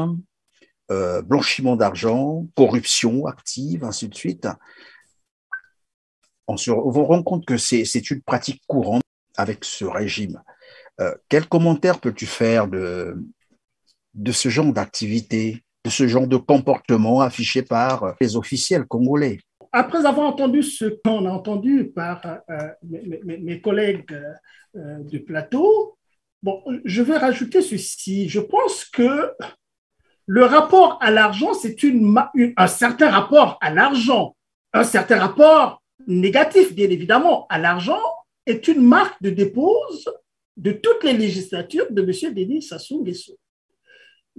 blanchiment d'argent, corruption active, ainsi de suite. On se rend compte que c'est une pratique courante avec ce régime. Quel commentaire peux-tu faire de ce genre d'activité, de ce genre de comportement affiché par les officiels congolais? Après avoir entendu ce qu'on a entendu par mes collègues du plateau, bon, je vais rajouter ceci. Je pense que le rapport à l'argent, c'est un certain rapport à l'argent, un certain rapport négatif, bien évidemment, à l'argent, est une marque de dépose de toutes les législatures de M. Denis Sassou Nguesso.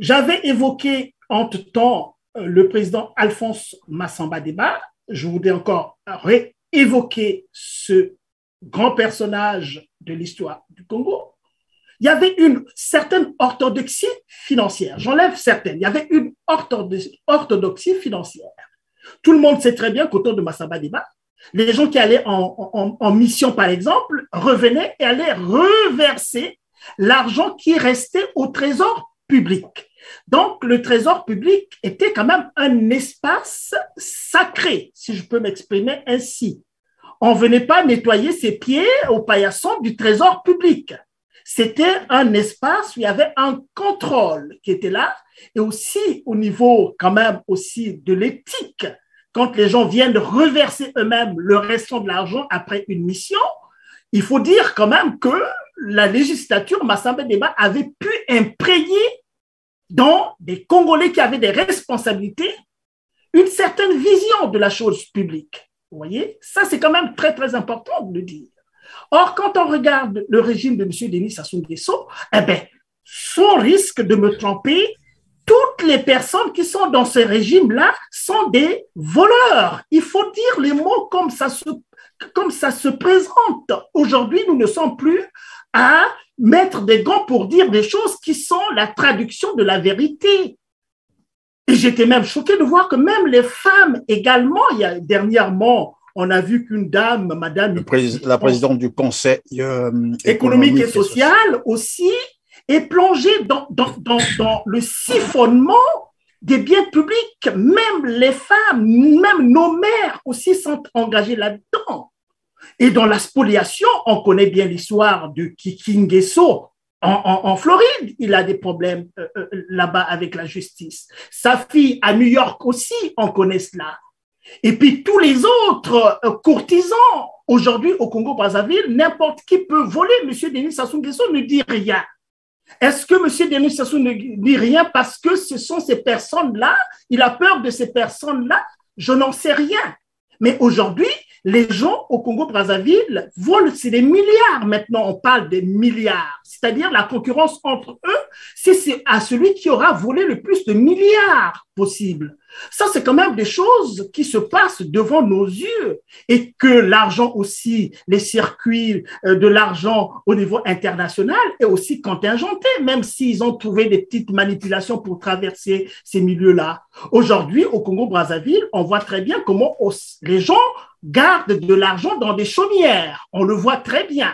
J'avais évoqué entre-temps le président Alphonse Massamba Déba. Je voudrais encore réévoquer ce grand personnage de l'histoire du Congo. Il y avait une certaine orthodoxie financière. J'enlève certaines. Il y avait une orthodoxie financière. Tout le monde sait très bien qu'autour de Massamba Déba, les gens qui allaient en mission, par exemple, revenaient et allaient reverser l'argent qui restait au trésor public. Donc, le trésor public était quand même un espace sacré, si je peux m'exprimer ainsi. On ne venait pas nettoyer ses pieds au paillasson du trésor public. C'était un espace où il y avait un contrôle qui était là, et aussi au niveau quand même aussi de l'éthique. Quand les gens viennent reverser eux-mêmes le restant de l'argent après une mission, il faut dire quand même que la législature Massamba Déba avait pu imprégner dans des Congolais qui avaient des responsabilités une certaine vision de la chose publique. Vous voyez, ça c'est quand même très très important de le dire. Or, quand on regarde le régime de M. Denis Sassou Nguesso, eh bien, sans risque de me tromper, toutes les personnes qui sont dans ce régime-là sont des voleurs. Il faut dire les mots comme ça se présente. Aujourd'hui, nous ne sommes plus à mettre des gants pour dire des choses qui sont la traduction de la vérité. Et j'étais même choquée de voir que même les femmes également, dernièrement, on a vu qu'une dame, madame... La présidente du Conseil économique et social aussi est plongée dans le siphonnement des biens publics. Même les femmes, même nos mères aussi sont engagées là-dedans. Et dans la spoliation, on connaît bien l'histoire de Kiki Nguesso en Floride. Il a des problèmes là-bas avec la justice. Sa fille à New York aussi, on connaît cela. Et puis tous les autres courtisans, aujourd'hui au Congo-Brazzaville, n'importe qui peut voler. M. Denis Sassou Nguesso ne dit rien. Est-ce que M. Denis Sassou ne dit rien parce que ce sont ces personnes-là, il a peur de ces personnes-là? Je n'en sais rien. Mais aujourd'hui, les gens au Congo-Brazzaville volent, c'est des milliards. Maintenant, on parle des milliards. C'est-à-dire la concurrence entre eux, c'est à celui qui aura volé le plus de milliards possible. Ça, c'est quand même des choses qui se passent devant nos yeux et que l'argent aussi, les circuits de l'argent au niveau international est aussi contingenté, même s'ils ont trouvé des petites manipulations pour traverser ces milieux-là. Aujourd'hui, au Congo-Brazzaville, on voit très bien comment les gens gardent de l'argent dans des chaumières. On le voit très bien.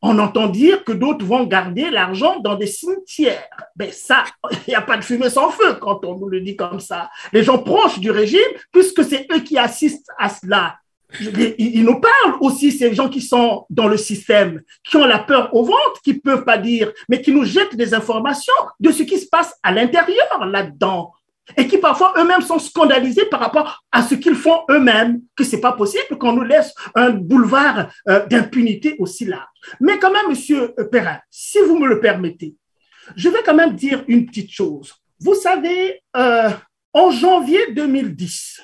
On entend dire que d'autres vont garder l'argent dans des cimetières. Ben ça, il n'y a pas de fumée sans feu quand on nous le dit comme ça. Les gens proches du régime, puisque c'est eux qui assistent à cela, ils nous parlent aussi, ces gens qui sont dans le système, qui ont la peur au ventre, qui ne peuvent pas dire, mais qui nous jettent des informations de ce qui se passe à l'intérieur là-dedans. Et qui parfois eux-mêmes sont scandalisés par rapport à ce qu'ils font eux-mêmes, que ce n'est pas possible qu'on nous laisse un boulevard d'impunité aussi large. Mais quand même, M. Perrin, si vous me le permettez, je vais quand même dire une petite chose. Vous savez, en janvier 2010,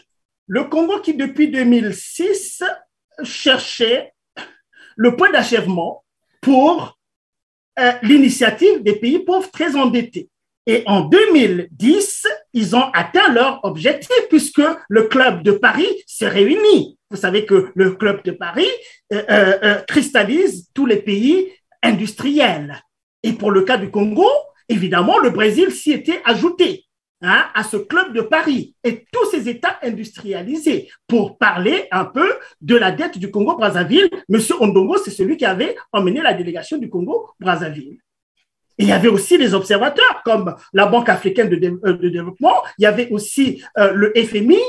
le Congo qui depuis 2006 cherchait le point d'achèvement pour l'initiative des pays pauvres très endettés. Et en 2010, ils ont atteint leur objectif puisque le Club de Paris s'est réuni. Vous savez que le Club de Paris cristallise tous les pays industriels. Et pour le cas du Congo, évidemment, le Brésil s'y était ajouté à ce Club de Paris et tous ces États industrialisés pour parler un peu de la dette du Congo-Brazzaville. Monsieur Ondongo, c'est celui qui avait emmené la délégation du Congo-Brazzaville. Et il y avait aussi des observateurs comme la Banque africaine de développement, il y avait aussi le FMI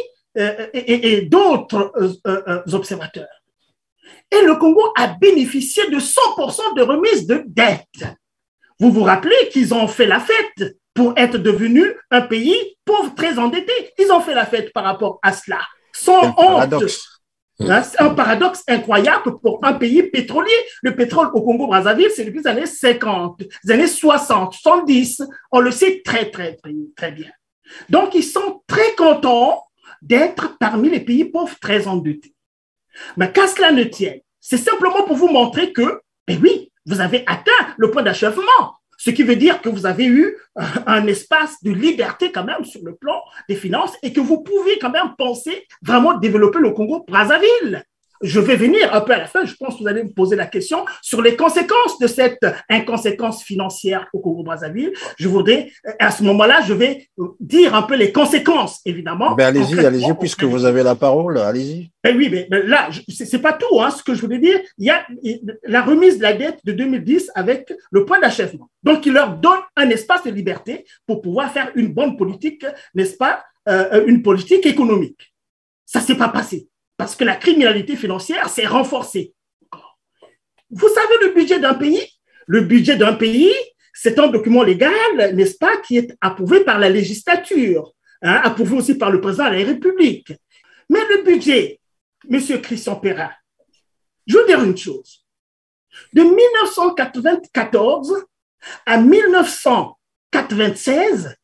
et d'autres observateurs. Et le Congo a bénéficié de 100% de remise de dette. Vous vous rappelez qu'ils ont fait la fête pour être devenu un pays pauvre, très endetté. Ils ont fait la fête par rapport à cela, sans honte. C'est un paradoxe incroyable pour un pays pétrolier. Le pétrole au Congo-Brazzaville, c'est depuis les années 50, les années 60, 70. On le sait très, très, très, très bien. Donc, ils sont très contents d'être parmi les pays pauvres très endettés. Mais qu'à cela ne tienne, c'est simplement pour vous montrer que, eh oui, vous avez atteint le point d'achèvement. Ce qui veut dire que vous avez eu un espace de liberté quand même sur le plan des finances et que vous pouvez quand même penser vraiment développer le Congo-Brazzaville. Je vais venir un peu à la fin, je pense que vous allez me poser la question sur les conséquences de cette inconséquence financière au Congo-Brazzaville. Je voudrais, à ce moment-là, je vais dire un peu les conséquences, évidemment. Ben allez-y, puisque vous avez la parole, allez-y. Ben oui, mais là, c'est pas tout, ce que je voulais dire. Il y a la remise de la dette de 2010 avec le point d'achèvement. Donc, il leur donne un espace de liberté pour pouvoir faire une bonne politique, n'est-ce pas, une politique économique. Ça s'est pas passé. Parce que la criminalité financière s'est renforcée. Vous savez le budget d'un pays? Le budget d'un pays, c'est un document légal, n'est-ce pas, qui est approuvé par la législature, approuvé aussi par le président de la République. Mais le budget, M. Christian Perrin, je veux dire une chose. De 1994 à 1996,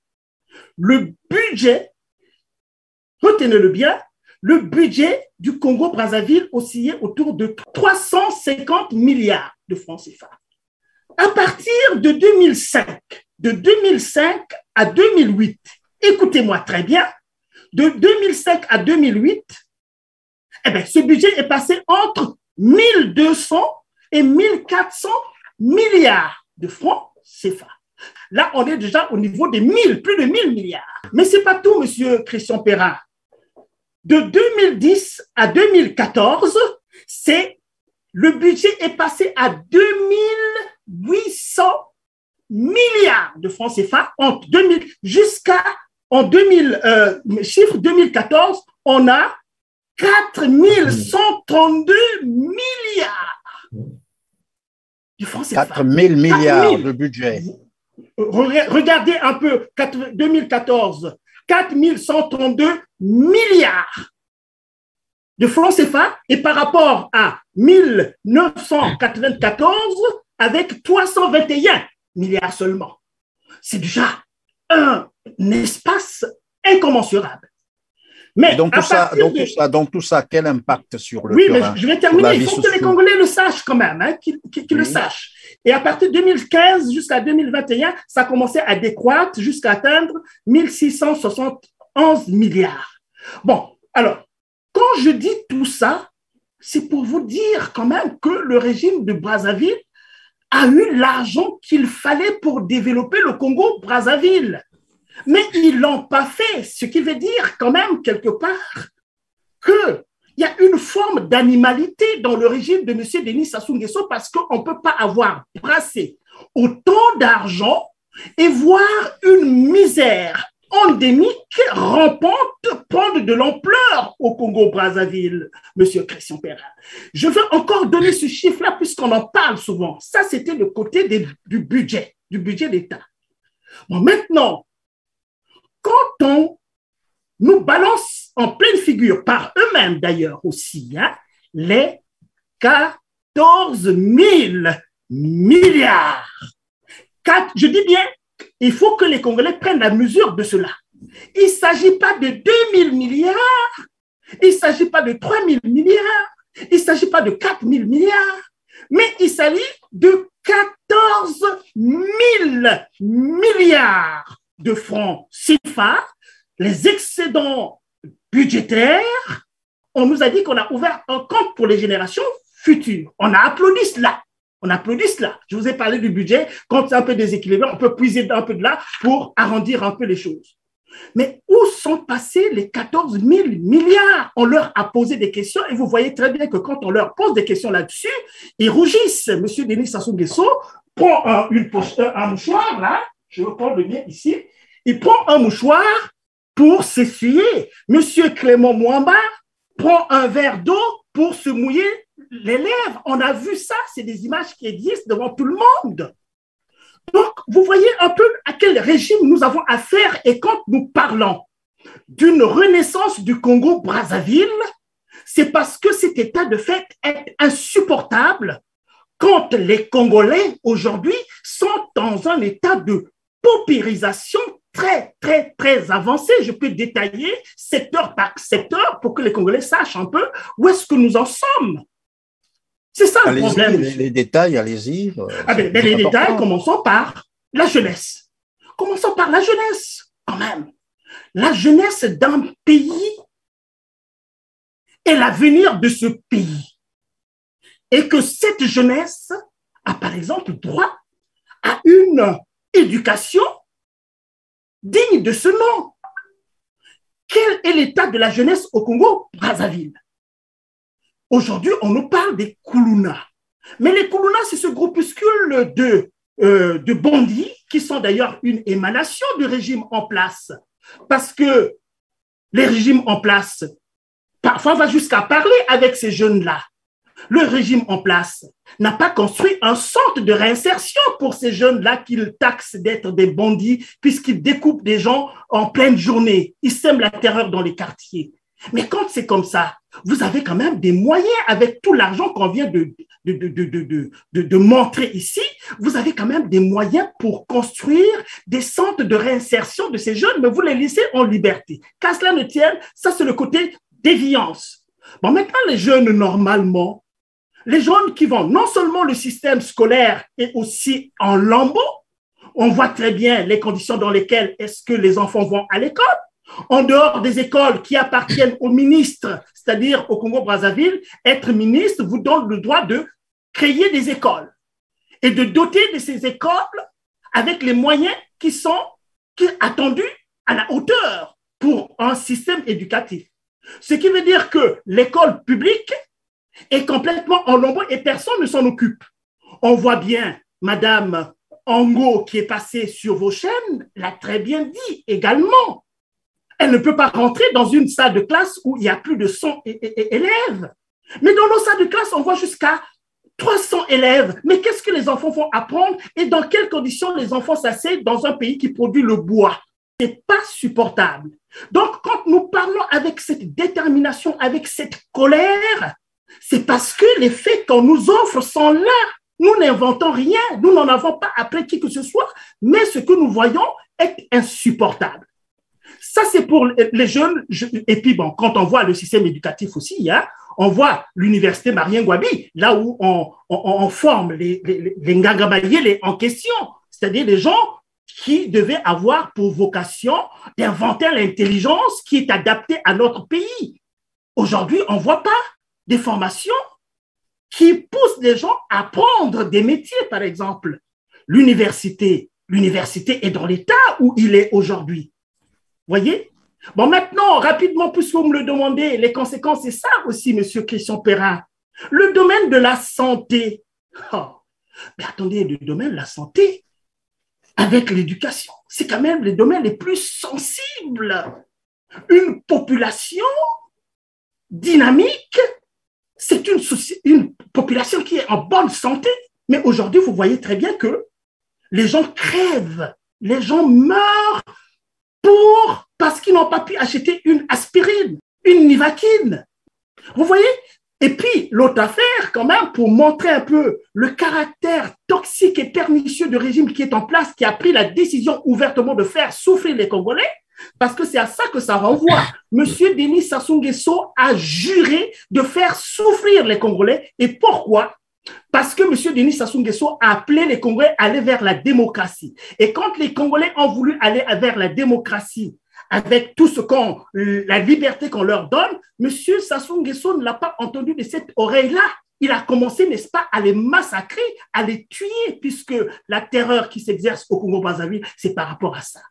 le budget, retenez-le bien, le budget du Congo-Brazzaville oscillait autour de 350 milliards de francs CFA. À partir de 2005 à 2008, écoutez-moi très bien, de 2005 à 2008, ce budget est passé entre 1200 et 1400 milliards de francs CFA. Là, on est déjà au niveau des plus de 1000 milliards. Mais ce n'est pas tout, monsieur Christian Perrin. De 2010 à 2014, le budget est passé à 2800 milliards de francs CFA entre 2000 chiffre 2014, on a 4132 milliards de francs CFA. 4000 milliards de budget. Regardez un peu, 2014, 4132 milliards de francs CFA et par rapport à 1994 avec 321 milliards seulement. C'est déjà un espace incommensurable. Mais donc tout ça, quel impact sur le terrain? Oui, mais je vais terminer. Il faut que les Congolais le sachent quand même, qu'ils le sachent. Et à partir de 2015 jusqu'à 2021, ça a commencé à décroître jusqu'à atteindre 1671 milliards. Bon, alors, quand je dis tout ça, c'est pour vous dire quand même que le régime de Brazzaville a eu l'argent qu'il fallait pour développer le Congo-Brazzaville. Mais ils ne l'ont pas fait, ce qui veut dire quand même quelque part qu'il y a une forme d'animalité dans le régime de M. Denis Sassou Nguesso parce qu'on ne peut pas avoir brassé autant d'argent et voir une misère endémique rampante prendre de l'ampleur au Congo-Brazzaville, M. Christian Perrin. Je veux encore donner ce chiffre-là puisqu'on en parle souvent. Ça, c'était le côté du budget d'État. Bon, maintenant, quand on nous balance en pleine figure, par eux-mêmes d'ailleurs aussi, les 14 000 milliards. Je dis bien, il faut que les Congolais prennent la mesure de cela. Il ne s'agit pas de 2 000 milliards, il ne s'agit pas de 3 000 milliards, il ne s'agit pas de 4 000 milliards, mais il s'agit de 14 000 milliards de francs CFA, les excédents budgétaires. On nous a dit qu'on a ouvert un compte pour les générations futures. On a applaudi cela. Je vous ai parlé du budget. Quand c'est un peu déséquilibré, on peut puiser un peu de là pour arrondir un peu les choses. Mais où sont passés les 14 000 milliards? On leur a posé des questions et vous voyez très bien que quand on leur pose des questions là-dessus, ils rougissent. Monsieur Denis Sassou Nguesso prend un mouchoir là. Je reprends le mien ici. Il prend un mouchoir pour s'essuyer. Monsieur Clément Mwamba prend un verre d'eau pour se mouiller les lèvres. On a vu ça, c'est des images qui existent devant tout le monde. Donc, vous voyez un peu à quel régime nous avons affaire et quand nous parlons d'une renaissance du Congo-Brazzaville, c'est parce que cet état de fait est insupportable quand les Congolais aujourd'hui sont dans un état de paupérisation très, très, très avancé. Je peux détailler secteur par secteur pour que les Congolais sachent un peu où est-ce que nous en sommes. C'est ça le problème. Les détails, allez-y. Les détails, commençons par la jeunesse. Commençons par la jeunesse, quand même. La jeunesse d'un pays est l'avenir de ce pays. Et que cette jeunesse a, par exemple, droit à une éducation digne de ce nom. Quel est l'état de la jeunesse au Congo-Brazzaville? Aujourd'hui, on nous parle des Koulouna. Mais les Koulouna, c'est ce groupuscule de bandits qui sont d'ailleurs une émanation du régime en place. Parce que les régimes en place, parfois, on va jusqu'à parler avec ces jeunes-là. Le régime en place n'a pas construit un centre de réinsertion pour ces jeunes-là qu'ils taxent d'être des bandits puisqu'ils découpent des gens en pleine journée. Ils sèment la terreur dans les quartiers. Mais quand c'est comme ça, vous avez quand même des moyens avec tout l'argent qu'on vient de montrer ici. Vous avez quand même des moyens pour construire des centres de réinsertion de ces jeunes, mais vous les laissez en liberté. Qu'à cela ne tienne, ça c'est le côté déviance. Bon, maintenant, les jeunes, normalement, les jeunes qui vont, non seulement le système scolaire est aussi en lambeaux, on voit très bien les conditions dans lesquelles est-ce que les enfants vont à l'école. En dehors des écoles qui appartiennent au ministre, c'est-à-dire au Congo-Brazzaville, être ministre vous donne le droit de créer des écoles et de doter de ces écoles avec les moyens qui sont attendus à la hauteur pour un système éducatif. Ce qui veut dire que l'école publique est complètement en lambeaux et personne ne s'en occupe. On voit bien Madame Ango qui est passée sur vos chaînes l'a très bien dit également. Elle ne peut pas rentrer dans une salle de classe où il y a plus de 100 élèves. Mais dans nos salles de classe, on voit jusqu'à 300 élèves. Mais qu'est-ce que les enfants vont apprendre et dans quelles conditions les enfants s'asseyent dans un pays qui produit le bois? Ce n'est pas supportable. Donc, quand nous parlons avec cette détermination, avec cette colère, c'est parce que les faits qu'on nous offre sont là. Nous n'inventons rien. Nous n'en avons pas appris qui que ce soit. Mais ce que nous voyons est insupportable. Ça, c'est pour les jeunes. Et puis, bon, quand on voit le système éducatif aussi, hein, on voit l'université Marien-Ngouabi, là où on forme les Ngagabayele en question, c'est-à-dire des gens qui devaient avoir pour vocation d'inventer l'intelligence qui est adaptée à notre pays. Aujourd'hui, on ne voit pas des formations qui poussent les gens à prendre des métiers, par exemple. L'université est dans l'état où il est aujourd'hui. Voyez? Bon, maintenant, rapidement, puisque vous me le demandez, les conséquences, c'est ça aussi, Monsieur Christian Perrin. Le domaine de la santé. Oh, mais attendez, le domaine de la santé, avec l'éducation, c'est quand même les domaines les plus sensibles. Une population dynamique, c'est une population qui est en bonne santé. Mais aujourd'hui, vous voyez très bien que les gens crèvent, les gens meurent parce qu'ils n'ont pas pu acheter une aspirine, une Nivaquine. Vous voyez? Et puis, l'autre affaire, quand même, pour montrer un peu le caractère toxique et pernicieux du régime qui est en place, qui a pris la décision ouvertement de faire souffrir les Congolais, parce que c'est à ça que ça renvoie. Monsieur Denis Sassou Nguesso a juré de faire souffrir les Congolais. Et pourquoi? Parce que M. Denis Sassou Nguesso a appelé les Congolais à aller vers la démocratie. Et quand les Congolais ont voulu aller vers la démocratie, avec tout la liberté qu'on leur donne, M. Sassou Nguesso ne l'a pas entendu de cette oreille-là. Il a commencé, n'est-ce pas, à les massacrer, à les tuer, puisque la terreur qui s'exerce au Congo-Brazzaville, c'est par rapport à ça.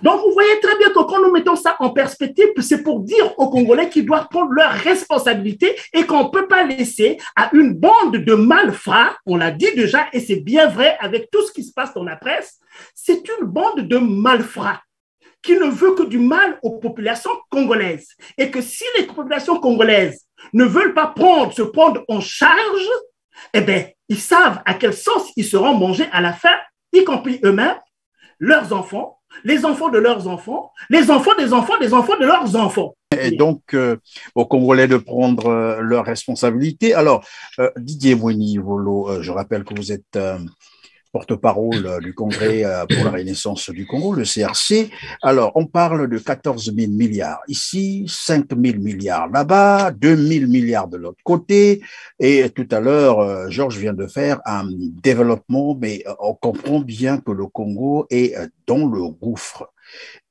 Donc, vous voyez très bien que quand nous mettons ça en perspective, c'est pour dire aux Congolais qu'ils doivent prendre leurs responsabilités et qu'on ne peut pas laisser à une bande de malfrats, on l'a dit déjà, et c'est bien vrai avec tout ce qui se passe dans la presse, c'est une bande de malfrats qui ne veut que du mal aux populations congolaises. Et que si les populations congolaises ne veulent pas se prendre en charge, eh bien, ils savent à quelle sauce ils seront mangés à la fin, y compris eux-mêmes, leurs enfants, les enfants de leurs enfants, les enfants des enfants des enfants de leurs enfants. Et donc, aux Congolais de prendre leurs responsabilités. Alors, Didier Moueni-Volo, je rappelle que vous êtes porte-parole du Congrès pour la Renaissance du Congo, le CRC. Alors, on parle de 14 000 milliards ici, 5 000 milliards là-bas, 2 000 milliards de l'autre côté. Et tout à l'heure, Georges vient de faire un développement, mais on comprend bien que le Congo est dans le gouffre.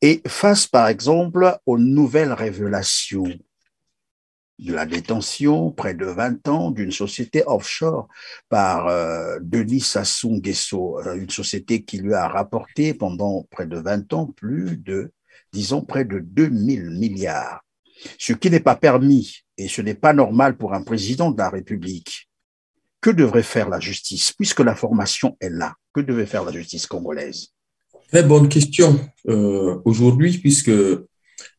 Et face, par exemple, aux nouvelles révélations de la détention, près de 20 ans, d'une société offshore par Denis Sassou Nguesso, une société qui lui a rapporté pendant près de 20 ans près de 2 000 milliards. Ce qui n'est pas permis et ce n'est pas normal pour un président de la République. Que devrait faire la justice, puisque l'information est là? Que devait faire la justice congolaise? Très bonne question. Aujourd'hui, puisque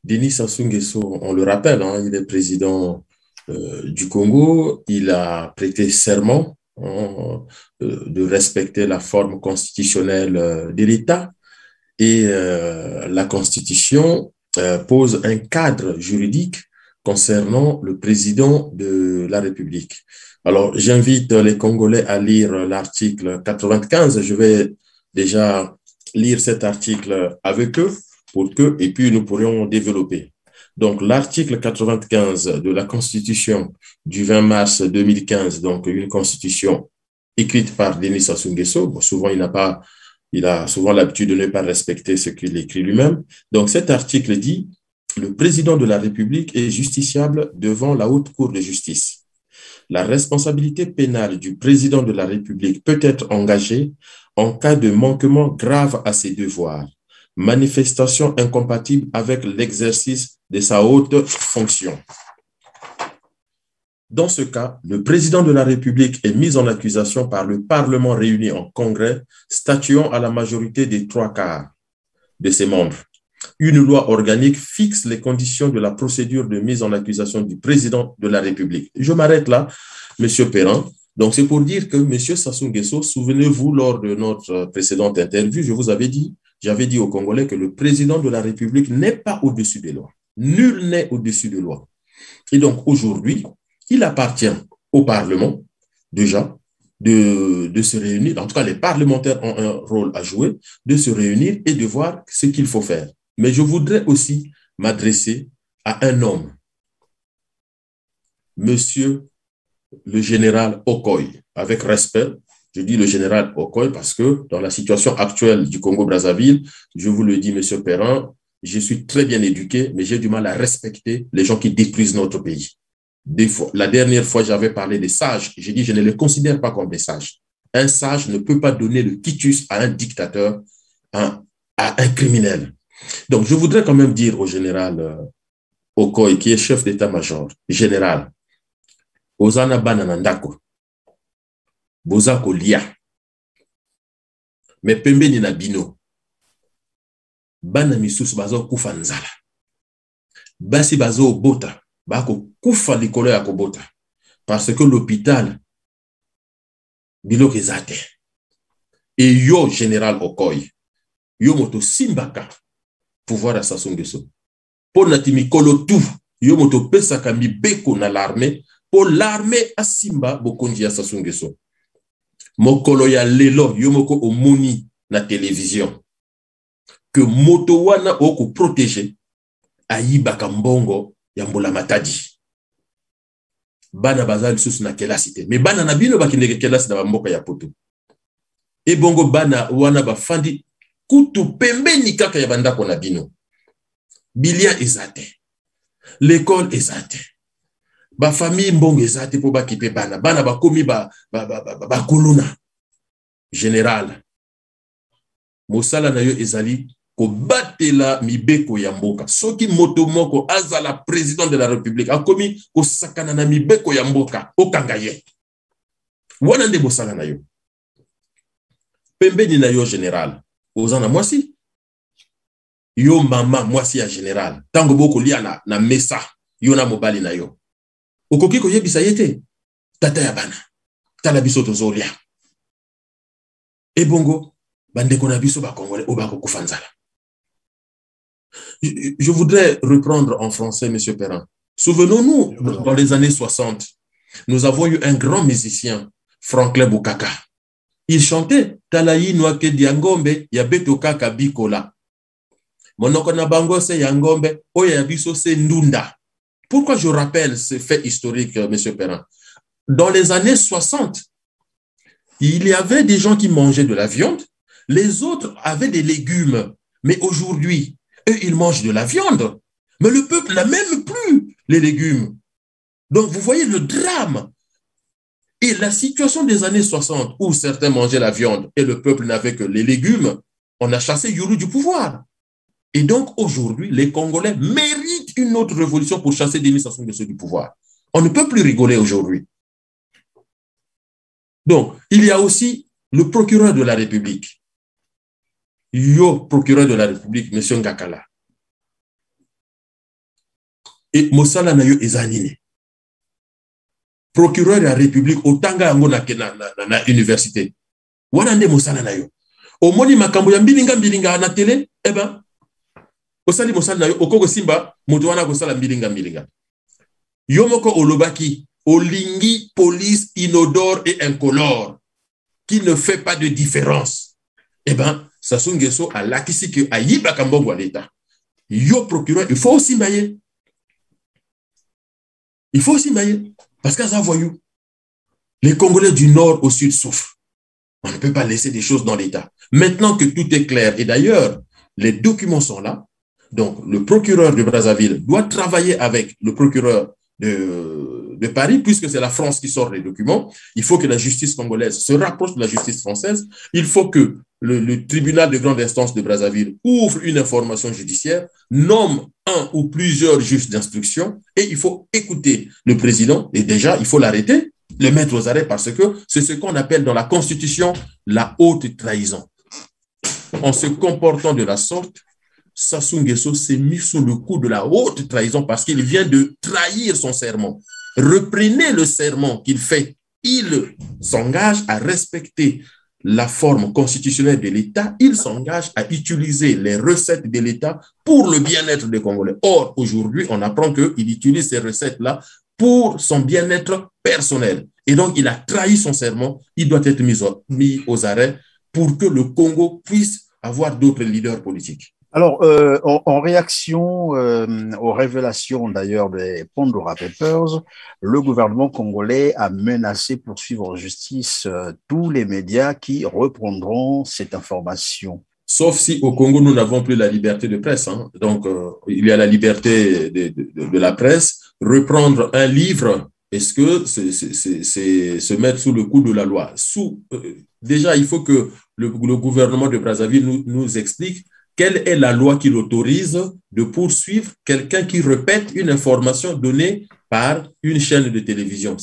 Denis Sassou Nguesso, on le rappelle, hein, il est président du Congo, il a prêté serment de respecter la forme constitutionnelle de l'État et la Constitution pose un cadre juridique concernant le président de la République. Alors, j'invite les Congolais à lire l'article 95. Je vais déjà lire cet article avec eux et puis nous pourrions développer. Donc, l'article 95 de la Constitution du 20 mars 2015, donc une constitution écrite par Denis Sassou Nguesso. Bon, souvent, il a souvent l'habitude de ne pas respecter ce qu'il écrit lui-même. Donc, cet article dit: le président de la République est justiciable devant la Haute Cour de justice. La responsabilité pénale du président de la République peut être engagée en cas de manquement grave à ses devoirs, manifestation incompatible avec l'exercice de sa haute fonction. Dans ce cas, le président de la République est mis en accusation par le Parlement réuni en congrès, statuant à la majorité des 3/4 de ses membres. Une loi organique fixe les conditions de la procédure de mise en accusation du président de la République. Je m'arrête là, M. Perrin. Donc, c'est pour dire que M. Sassou Nguesso, souvenez-vous, lors de notre précédente interview, j'avais dit aux Congolais que le président de la République n'est pas au-dessus des lois. Nul n'est au-dessus des lois. Et donc, aujourd'hui, il appartient au Parlement, déjà, de se réunir. En tout cas, les parlementaires ont un rôle à jouer, de se réunir et de voir ce qu'il faut faire. Mais je voudrais aussi m'adresser à un homme, Monsieur le général Okoye, avec respect. Je dis le général Okoye parce que dans la situation actuelle du Congo-Brazzaville, je vous le dis, Monsieur Perrin, je suis très bien éduqué, mais j'ai du mal à respecter les gens qui détruisent notre pays. La dernière fois, j'avais parlé des sages. J'ai dit, je ne les considère pas comme des sages. Un sage ne peut pas donner le quitus à un dictateur, à un criminel. Donc, je voudrais quand même dire au général Okoye, qui est chef d'état-major, général, Ozana Bananandako, Bozako Lia, mais Pembe ni Nabino, Bana Misus Bazo Kufanzala, Basi Bazo Bota, Bako Kufa Likolo ya Kobota, parce que l'hôpital, Bilo Kezate, et yo, général Okoye, yo moto Simbaka, pouvoir à Sassou Nguesso. Pour natimi kolo tout, yo moto pesaka mibeko na l'armée, pour l'armée à Simba bokonji à Sassou Nguesso. Mokolo ya lelo, yo moko omoni na télévision. Que moto wana oko protéger, ayibaka mbongo ya mbola matadi. Bana bazali sous na kelasite. Mais bana na bino bakindeke kelasi na mboka ya poto. E bongo bana wana bafandi kutu pembeni kaka ya bandako na bino. Bilia ezate. L'école ezate. Ba famille mbongo ezate po bakipe bana. Bana bakomi ba kolona. Général. Mosala na yo ezali ko batela mibeko ya mboka. Soki moto moko azala président de la République akomi ko sakana na mibeko ya mboka okanga ye. Wana nde mosala na yo. Pembeni na yo général. Ozana mwasi. Yo mama mwasi ya général. Tango boko lia na mesa. Yo na mobali na yo. Okoki ko yebisa yete. Tata ya bana. Tala biso tozolia. Ebongo. Bandeko na biso ba Congolais obako kufanzala. Je voudrais reprendre en français, M. Perrin. Souvenons-nous, dans les années 60, nous avons eu un grand musicien, Franklin Bukaka. Il chantait Talayi Nwake Diangombe, Yabeto Kaka Bikola. Monoko na bango se Yangombe, Oya Biso se Ndunda. Pourquoi je rappelle ce fait historique, M. Perrin? Dans les années 60, il y avait des gens qui mangeaient de la viande, les autres avaient des légumes. Mais aujourd'hui, eux, ils mangent de la viande. Mais le peuple n'a même plus les légumes. Donc, vous voyez le drame. Et la situation des années 60, où certains mangeaient la viande et le peuple n'avait que les légumes, on a chassé Youlou du pouvoir. Et donc, aujourd'hui, les Congolais méritent une autre révolution pour chasser Denis Sassou Nguesso du pouvoir. On ne peut plus rigoler aujourd'hui. Donc, il y a aussi le procureur de la République. Yo, procureur de la République, M. Ngakala. Et Mosala na yo ezanine. Procureur de la République, otanga yango na université. Wana nde Mosala na yo. Omoni makambo ya mbilinga na télé, eh ben, osali Mosala na yo, okoko simba, moto wana kosala mbilinga. Yo moko olobaki, olingi police inodore et incolore, qui ne fait pas de différence. Eh ben, Sassou Nguesso a lakisi que ayiba kambongo à l'État. Yo procureur, il faut aussi mailler. Il faut aussi mailler. Parce qu'à ça, voyou, les Congolais du nord au sud souffrent. On ne peut pas laisser des choses dans l'État. Maintenant que tout est clair, et d'ailleurs, les documents sont là, donc le procureur de Brazzaville doit travailler avec le procureur de Paris, puisque c'est la France qui sort les documents. Il faut que la justice congolaise se rapproche de la justice française. Il faut que le tribunal de grande instance de Brazzaville ouvre une information judiciaire, nomme un ou plusieurs juges d'instruction, et il faut écouter le président, et déjà, il faut l'arrêter, le mettre aux arrêts, parce que c'est ce qu'on appelle dans la Constitution la haute trahison. En se comportant de la sorte, Sassou Nguesso s'est mis sous le coup de la haute trahison parce qu'il vient de trahir son serment. Reprenez le serment qu'il fait. Il s'engage à respecter la forme constitutionnelle de l'État. Il s'engage à utiliser les recettes de l'État pour le bien-être des Congolais. Or, aujourd'hui, on apprend qu'il utilise ces recettes-là pour son bien-être personnel. Et donc, il a trahi son serment. Il doit être mis aux arrêts pour que le Congo puisse avoir d'autres leaders politiques. Alors, en réaction aux révélations d'ailleurs des Pandora Papers, le gouvernement congolais a menacé poursuivre en justice tous les médias qui reprendront cette information. Sauf si au Congo, nous n'avons plus la liberté de presse. Hein. Donc, il y a la liberté de la presse. Reprendre un livre, est-ce que c'est se mettre sous le coup de la loi? Déjà, il faut que le gouvernement de Brazzaville nous explique quelle est la loi qui l'autorise de poursuivre quelqu'un qui répète une information donnée par une chaîne de télévision.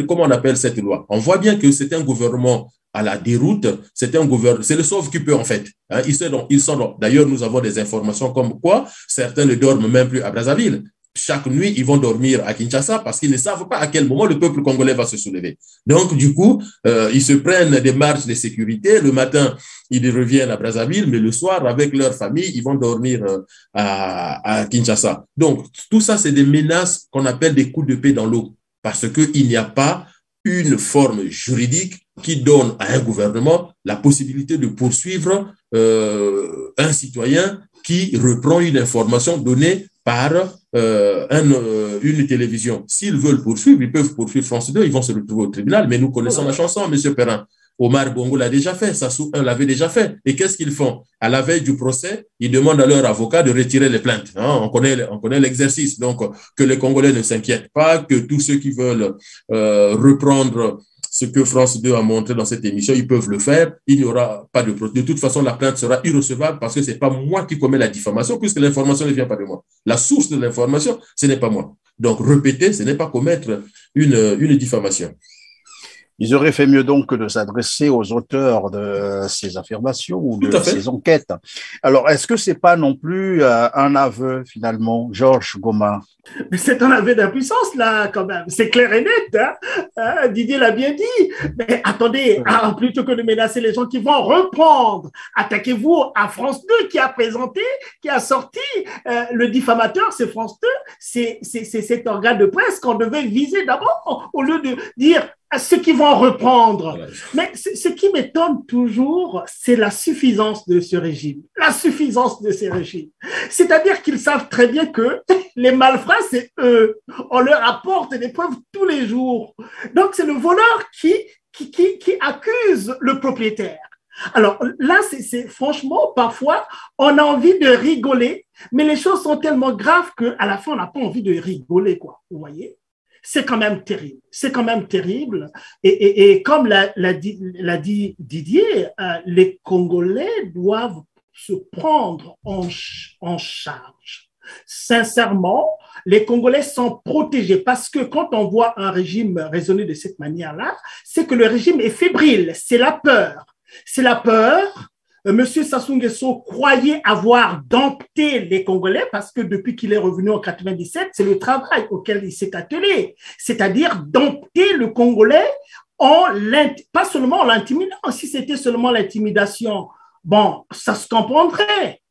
Comment on appelle cette loi? On voit bien que c'est un gouvernement à la déroute, c'est le sauve-qui-peut en fait. Hein, ils sont D'ailleurs, nous avons des informations comme quoi certains ne dorment même plus à Brazzaville. Chaque nuit, ils vont dormir à Kinshasa parce qu'ils ne savent pas à quel moment le peuple congolais va se soulever. Donc, du coup, ils se prennent des marches de sécurité. Le matin, ils reviennent à Brazzaville, mais le soir, avec leur famille, ils vont dormir à Kinshasa. Donc, tout ça, c'est des menaces qu'on appelle des coups de paix dans l'eau parce qu'il n'y a pas une forme juridique qui donne à un gouvernement la possibilité de poursuivre un citoyen qui reprend une information donnée par une télévision. S'ils veulent poursuivre, ils peuvent poursuivre France 2, ils vont se retrouver au tribunal, mais nous connaissons la chanson, M. Perrin. Omar Bongo l'a déjà fait, Sassou 1 l'avait déjà fait. Et qu'est-ce qu'ils font? À la veille du procès, ils demandent à leur avocat de retirer les plaintes. Hein, on connaît l'exercice. Donc, que les Congolais ne s'inquiètent pas, que tous ceux qui veulent reprendre ce que France 2 a montré dans cette émission, ils peuvent le faire. Il n'y aura pas de procès. De toute façon, la plainte sera irrecevable parce que ce n'est pas moi qui commets la diffamation puisque l'information ne vient pas de moi. La source de l'information, ce n'est pas moi. Donc, répéter, ce n'est pas commettre une diffamation. Ils auraient fait mieux donc que de s'adresser aux auteurs de ces affirmations ou de ces enquêtes. Alors, est-ce que c'est pas non plus un aveu, finalement, Georges Goma? Mais c'est un aveu d'impuissance, là, quand même. C'est clair et net. Hein? Didier l'a bien dit. Mais attendez, plutôt que de menacer les gens qui vont reprendre, attaquez-vous à France 2 qui a présenté, qui a sorti le diffamateur, c'est France 2. C'est cet organe de presse qu'on devait viser d'abord, au lieu de dire à ceux qui vont reprendre. Mais ce qui m'étonne toujours, c'est la suffisance de ce régime. La suffisance de ces régimes. C'est-à-dire qu'ils savent très bien que les malfrats, c'est eux. On leur apporte des preuves tous les jours. Donc, c'est le voleur qui accuse le propriétaire. Alors là, c'est franchement, parfois, on a envie de rigoler, mais les choses sont tellement graves qu'à la fin, on n'a pas envie de rigoler, quoi. Vous voyez? C'est quand même terrible. C'est quand même terrible. Et comme l'a dit Didier, les Congolais doivent se prendre en charge. Sincèrement, les Congolais sont protégés parce que quand on voit un régime raisonner de cette manière-là, c'est que le régime est fébrile. C'est la peur. C'est la peur. Monsieur Sassou Nguesso croyait avoir dompté les Congolais parce que depuis qu'il est revenu en 97, c'est le travail auquel il s'est attelé, c'est-à-dire dompter le Congolais pas seulement en l'intimidant. Si c'était seulement l'intimidation, bon, ça se comprendrait.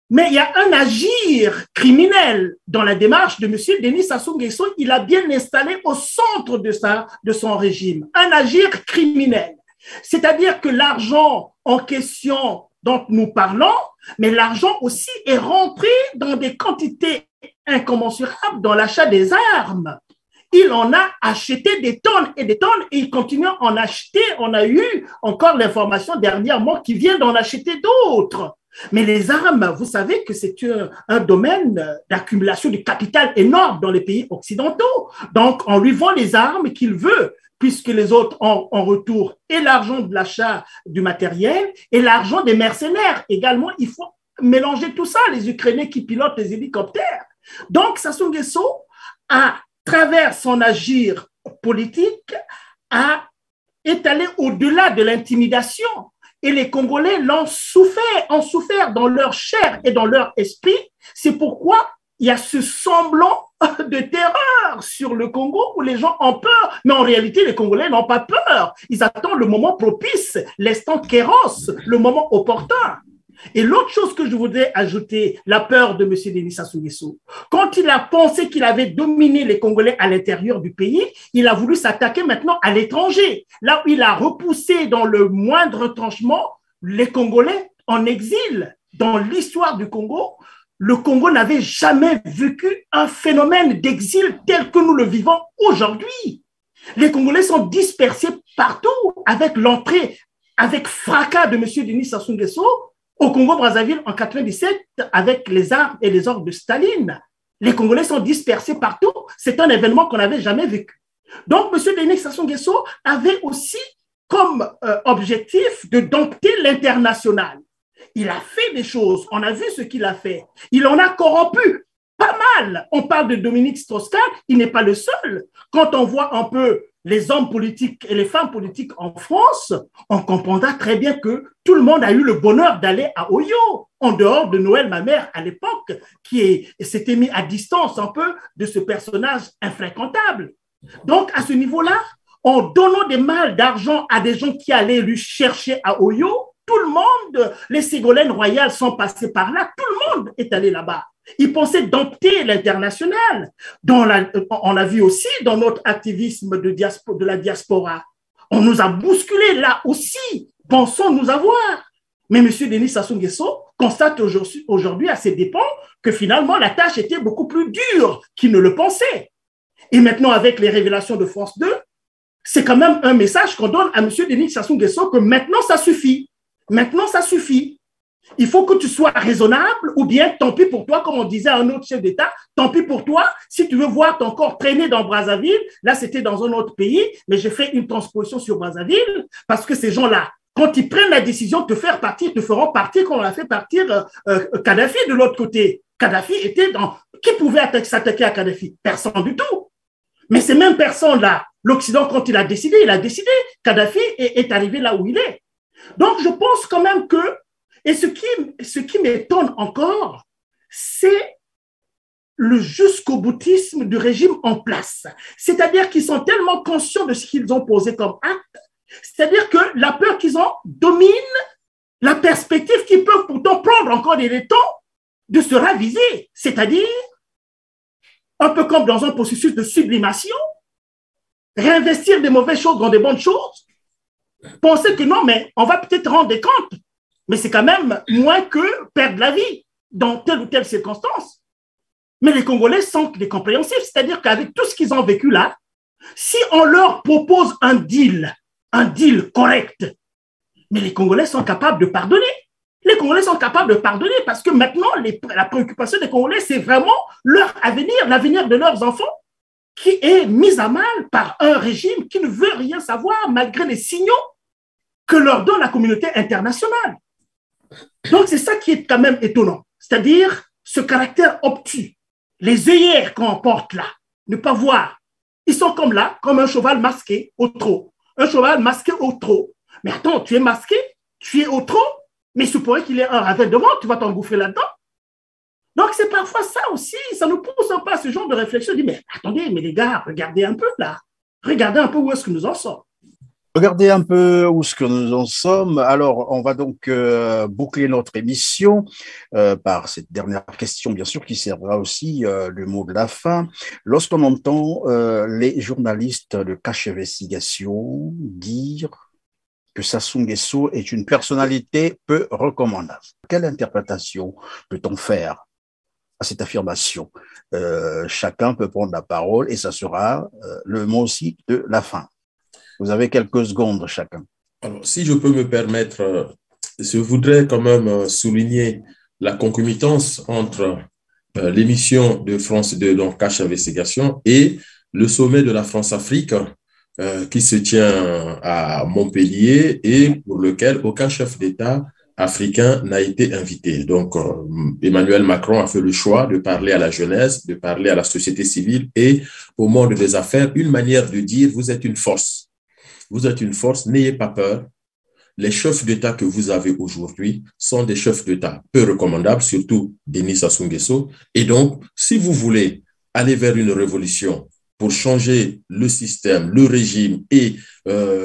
Mais il y a un agir criminel dans la démarche de monsieur Denis Sassou Nguesso. Il a bien installé au centre de son régime un agir criminel. C'est-à-dire que l'argent en question dont nous parlons, mais l'argent aussi est rentré dans des quantités incommensurables dans l'achat des armes. il en a acheté des tonnes et des tonnes et il continue à en acheter. On a eu encore l'information dernièrement qu'il vient d'en acheter d'autres. Mais les armes, vous savez que c'est un domaine d'accumulation de capital énorme dans les pays occidentaux. Donc, on lui vend les armes qu'il veut, puisque les autres ont en retour et l'argent de l'achat du matériel et l'argent des mercenaires. Également, il faut mélanger tout ça, les Ukrainiens qui pilotent les hélicoptères. Donc, Sassou Nguesso, à travers son agir politique, est allé au-delà de l'intimidation. Et les Congolais ont souffert dans leur chair et dans leur esprit. C'est pourquoi il y a ce semblant de terreur sur le Congo où les gens ont peur. Mais en réalité, les Congolais n'ont pas peur. Ils attendent le moment propice, l'instant kéros, le moment opportun. Et l'autre chose que je voudrais ajouter, la peur de M. Denis Sassou Nguesso. Quand il a pensé qu'il avait dominé les Congolais à l'intérieur du pays, il a voulu s'attaquer maintenant à l'étranger. Là où il a repoussé dans le moindre retranchement les Congolais en exil. Dans l'histoire du Congo, le Congo n'avait jamais vécu un phénomène d'exil tel que nous le vivons aujourd'hui. Les Congolais sont dispersés partout avec l'entrée, avec fracas de M. Denis Sassou Nguesso au Congo-Brazzaville en 1997 avec les armes et les ordres de Staline. Les Congolais sont dispersés partout. C'est un événement qu'on n'avait jamais vécu. Donc, M. Denis Sassou Nguesso avait aussi comme objectif de dompter l'international. Il a fait des choses. On a vu ce qu'il a fait. Il en a corrompu pas mal. On parle de Dominique Strauss-Kahn. Il n'est pas le seul. Quand on voit un peu les hommes politiques et les femmes politiques en France, on comprendra très bien que tout le monde a eu le bonheur d'aller à Oyo, en dehors de Noël, ma mère, à l'époque, qui s'était mis à distance un peu de ce personnage infréquentable. Donc, à ce niveau-là, en donnant des malles d'argent à des gens qui allaient lui chercher à Oyo, tout le monde, les Ségolènes royales sont passées par là, tout le monde est allé là-bas. Ils pensaient dompter l'international. On a vu aussi dans notre activisme de la diaspora, on nous a bousculés là aussi, pensons nous avoir. Mais M. Denis Sassou Nguesso constate aujourd'hui à ses dépens que finalement la tâche était beaucoup plus dure qu'il ne le pensait. Et maintenant, avec les révélations de France 2, c'est quand même un message qu'on donne à M. Denis Sassou Nguesso que maintenant ça suffit. Maintenant ça suffit. Il faut que tu sois raisonnable ou bien tant pis pour toi, comme on disait à un autre chef d'État, tant pis pour toi, si tu veux voir ton corps traîner dans Brazzaville, là c'était dans un autre pays, mais j'ai fait une transposition sur Brazzaville parce que ces gens-là, quand ils prennent la décision de te faire partir, te feront partir comme on a fait partir Kadhafi de l'autre côté. Kadhafi était dans... Qui pouvait s'attaquer à Kadhafi? Personne du tout. Mais ces mêmes personnes-là, l'Occident, quand il a décidé, Kadhafi est arrivé là où il est. Donc je pense quand même que et ce qui m'étonne encore, c'est le jusqu'au boutisme du régime en place. C'est-à-dire qu'ils sont tellement conscients de ce qu'ils ont posé comme acte, c'est-à-dire que la peur qu'ils ont domine la perspective qu'ils peuvent pourtant prendre encore des temps de se raviser. C'est-à-dire, un peu comme dans un processus de sublimation, réinvestir des mauvaises choses dans des bonnes choses, penser que non, mais on va peut-être rendre des comptes. Mais c'est quand même moins que perdre la vie dans telle ou telle circonstance. Mais les Congolais sont des compréhensifs, c'est-à-dire qu'avec tout ce qu'ils ont vécu là, si on leur propose un deal correct, mais les Congolais sont capables de pardonner. Les Congolais sont capables de pardonner parce que maintenant, la préoccupation des Congolais, c'est vraiment leur avenir, l'avenir de leurs enfants, qui est mis à mal par un régime qui ne veut rien savoir malgré les signaux que leur donne la communauté internationale. Donc, c'est ça qui est quand même étonnant, c'est-à-dire ce caractère obtus, les œillères qu'on porte là, ne pas voir. Ils sont comme là, comme un cheval masqué au trot. Un cheval masqué au trot. Mais attends, tu es masqué, tu es au trot, mais il se pourrait qu'il y ait un ravin devant, tu vas t'engouffrer là-dedans. Donc, c'est parfois ça aussi, ça nous pousse un peu à ce genre de réflexion. On dit, mais attendez, mais les gars, regardez un peu là. Regardez un peu où est-ce que nous en sommes. Regardez un peu où est-ce que nous en sommes. Alors, on va donc boucler notre émission par cette dernière question, bien sûr, qui sera aussi le mot de la fin. Lorsqu'on entend les journalistes de Cache Investigation dire que Sassou Nguesso est une personnalité peu recommandable, quelle interprétation peut-on faire à cette affirmation. Chacun peut prendre la parole et ça sera le mot aussi de la fin. Vous avez quelques secondes chacun. Alors, si je peux me permettre, je voudrais quand même souligner la concomitance entre l'émission de France 2, donc Cache Investigation, et le sommet de la France-Afrique qui se tient à Montpellier et pour lequel aucun chef d'État africain n'a été invité. Donc, Emmanuel Macron a fait le choix de parler à la jeunesse, de parler à la société civile et au monde des affaires, une manière de dire, vous êtes une force. Vous êtes une force, n'ayez pas peur. Les chefs d'État que vous avez aujourd'hui sont des chefs d'État peu recommandables, surtout Denis Sassou Nguesso. Et donc, si vous voulez aller vers une révolution pour changer le système, le régime et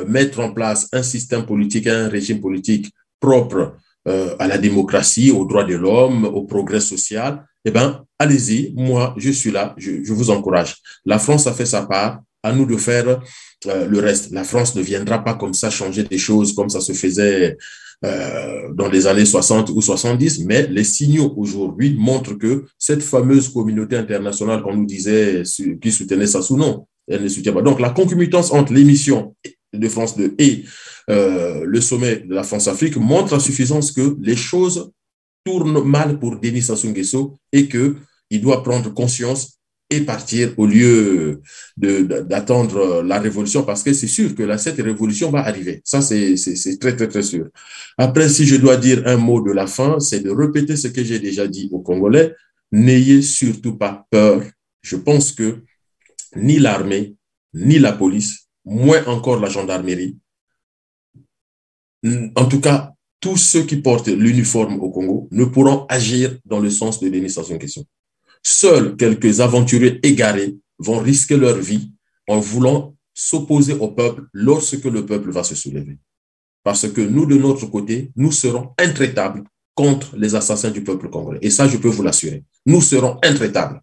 mettre en place un système politique, un régime politique propre à la démocratie, aux droits de l'homme, au progrès social, eh bien, allez-y, moi, je suis là, je vous encourage. La France a fait sa part, à nous de faire le reste. La France ne viendra pas comme ça changer des choses comme ça se faisait dans les années 60 ou 70, mais les signaux aujourd'hui montrent que cette fameuse communauté internationale qu'on nous disait qui soutenait Sassou, non, elle ne soutient pas. Donc, la concomitance entre l'émission de France 2 et le sommet de la France-Afrique montre à suffisance que les choses tournent mal pour Denis Sassou Nguesso et qu'il doit prendre conscience et partir au lieu d'attendre la révolution, parce que c'est sûr que cette révolution va arriver. Ça, c'est très, très, très sûr. Après, si je dois dire un mot de la fin, c'est de répéter ce que j'ai déjà dit aux Congolais. N'ayez surtout pas peur. Je pense que ni l'armée, ni la police, moins encore la gendarmerie, en tout cas, tous ceux qui portent l'uniforme au Congo ne pourront agir dans le sens de Denis Sassou Nguesso. Seuls quelques aventuriers égarés vont risquer leur vie en voulant s'opposer au peuple lorsque le peuple va se soulever. Parce que nous, de notre côté, nous serons intraitables contre les assassins du peuple congolais. Et ça, je peux vous l'assurer. Nous serons intraitables.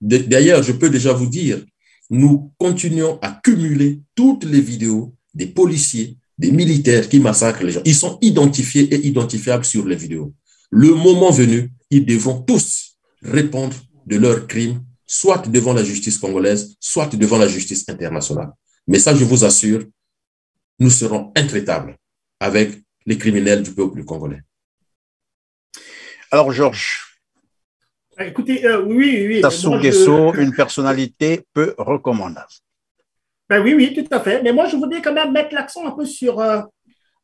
D'ailleurs, je peux déjà vous dire, nous continuons à cumuler toutes les vidéos des policiers, des militaires qui massacrent les gens. Ils sont identifiés et identifiables sur les vidéos. Le moment venu, ils devront tous répondre de leurs crimes, soit devant la justice congolaise, soit devant la justice internationale. Mais ça, je vous assure, nous serons intraitables avec les criminels du peuple congolais. Alors, Georges. Écoutez, oui. Sassou Nguesso, une personnalité peu recommandable. Ben oui, tout à fait. Mais moi, je voudrais quand même mettre l'accent un peu sur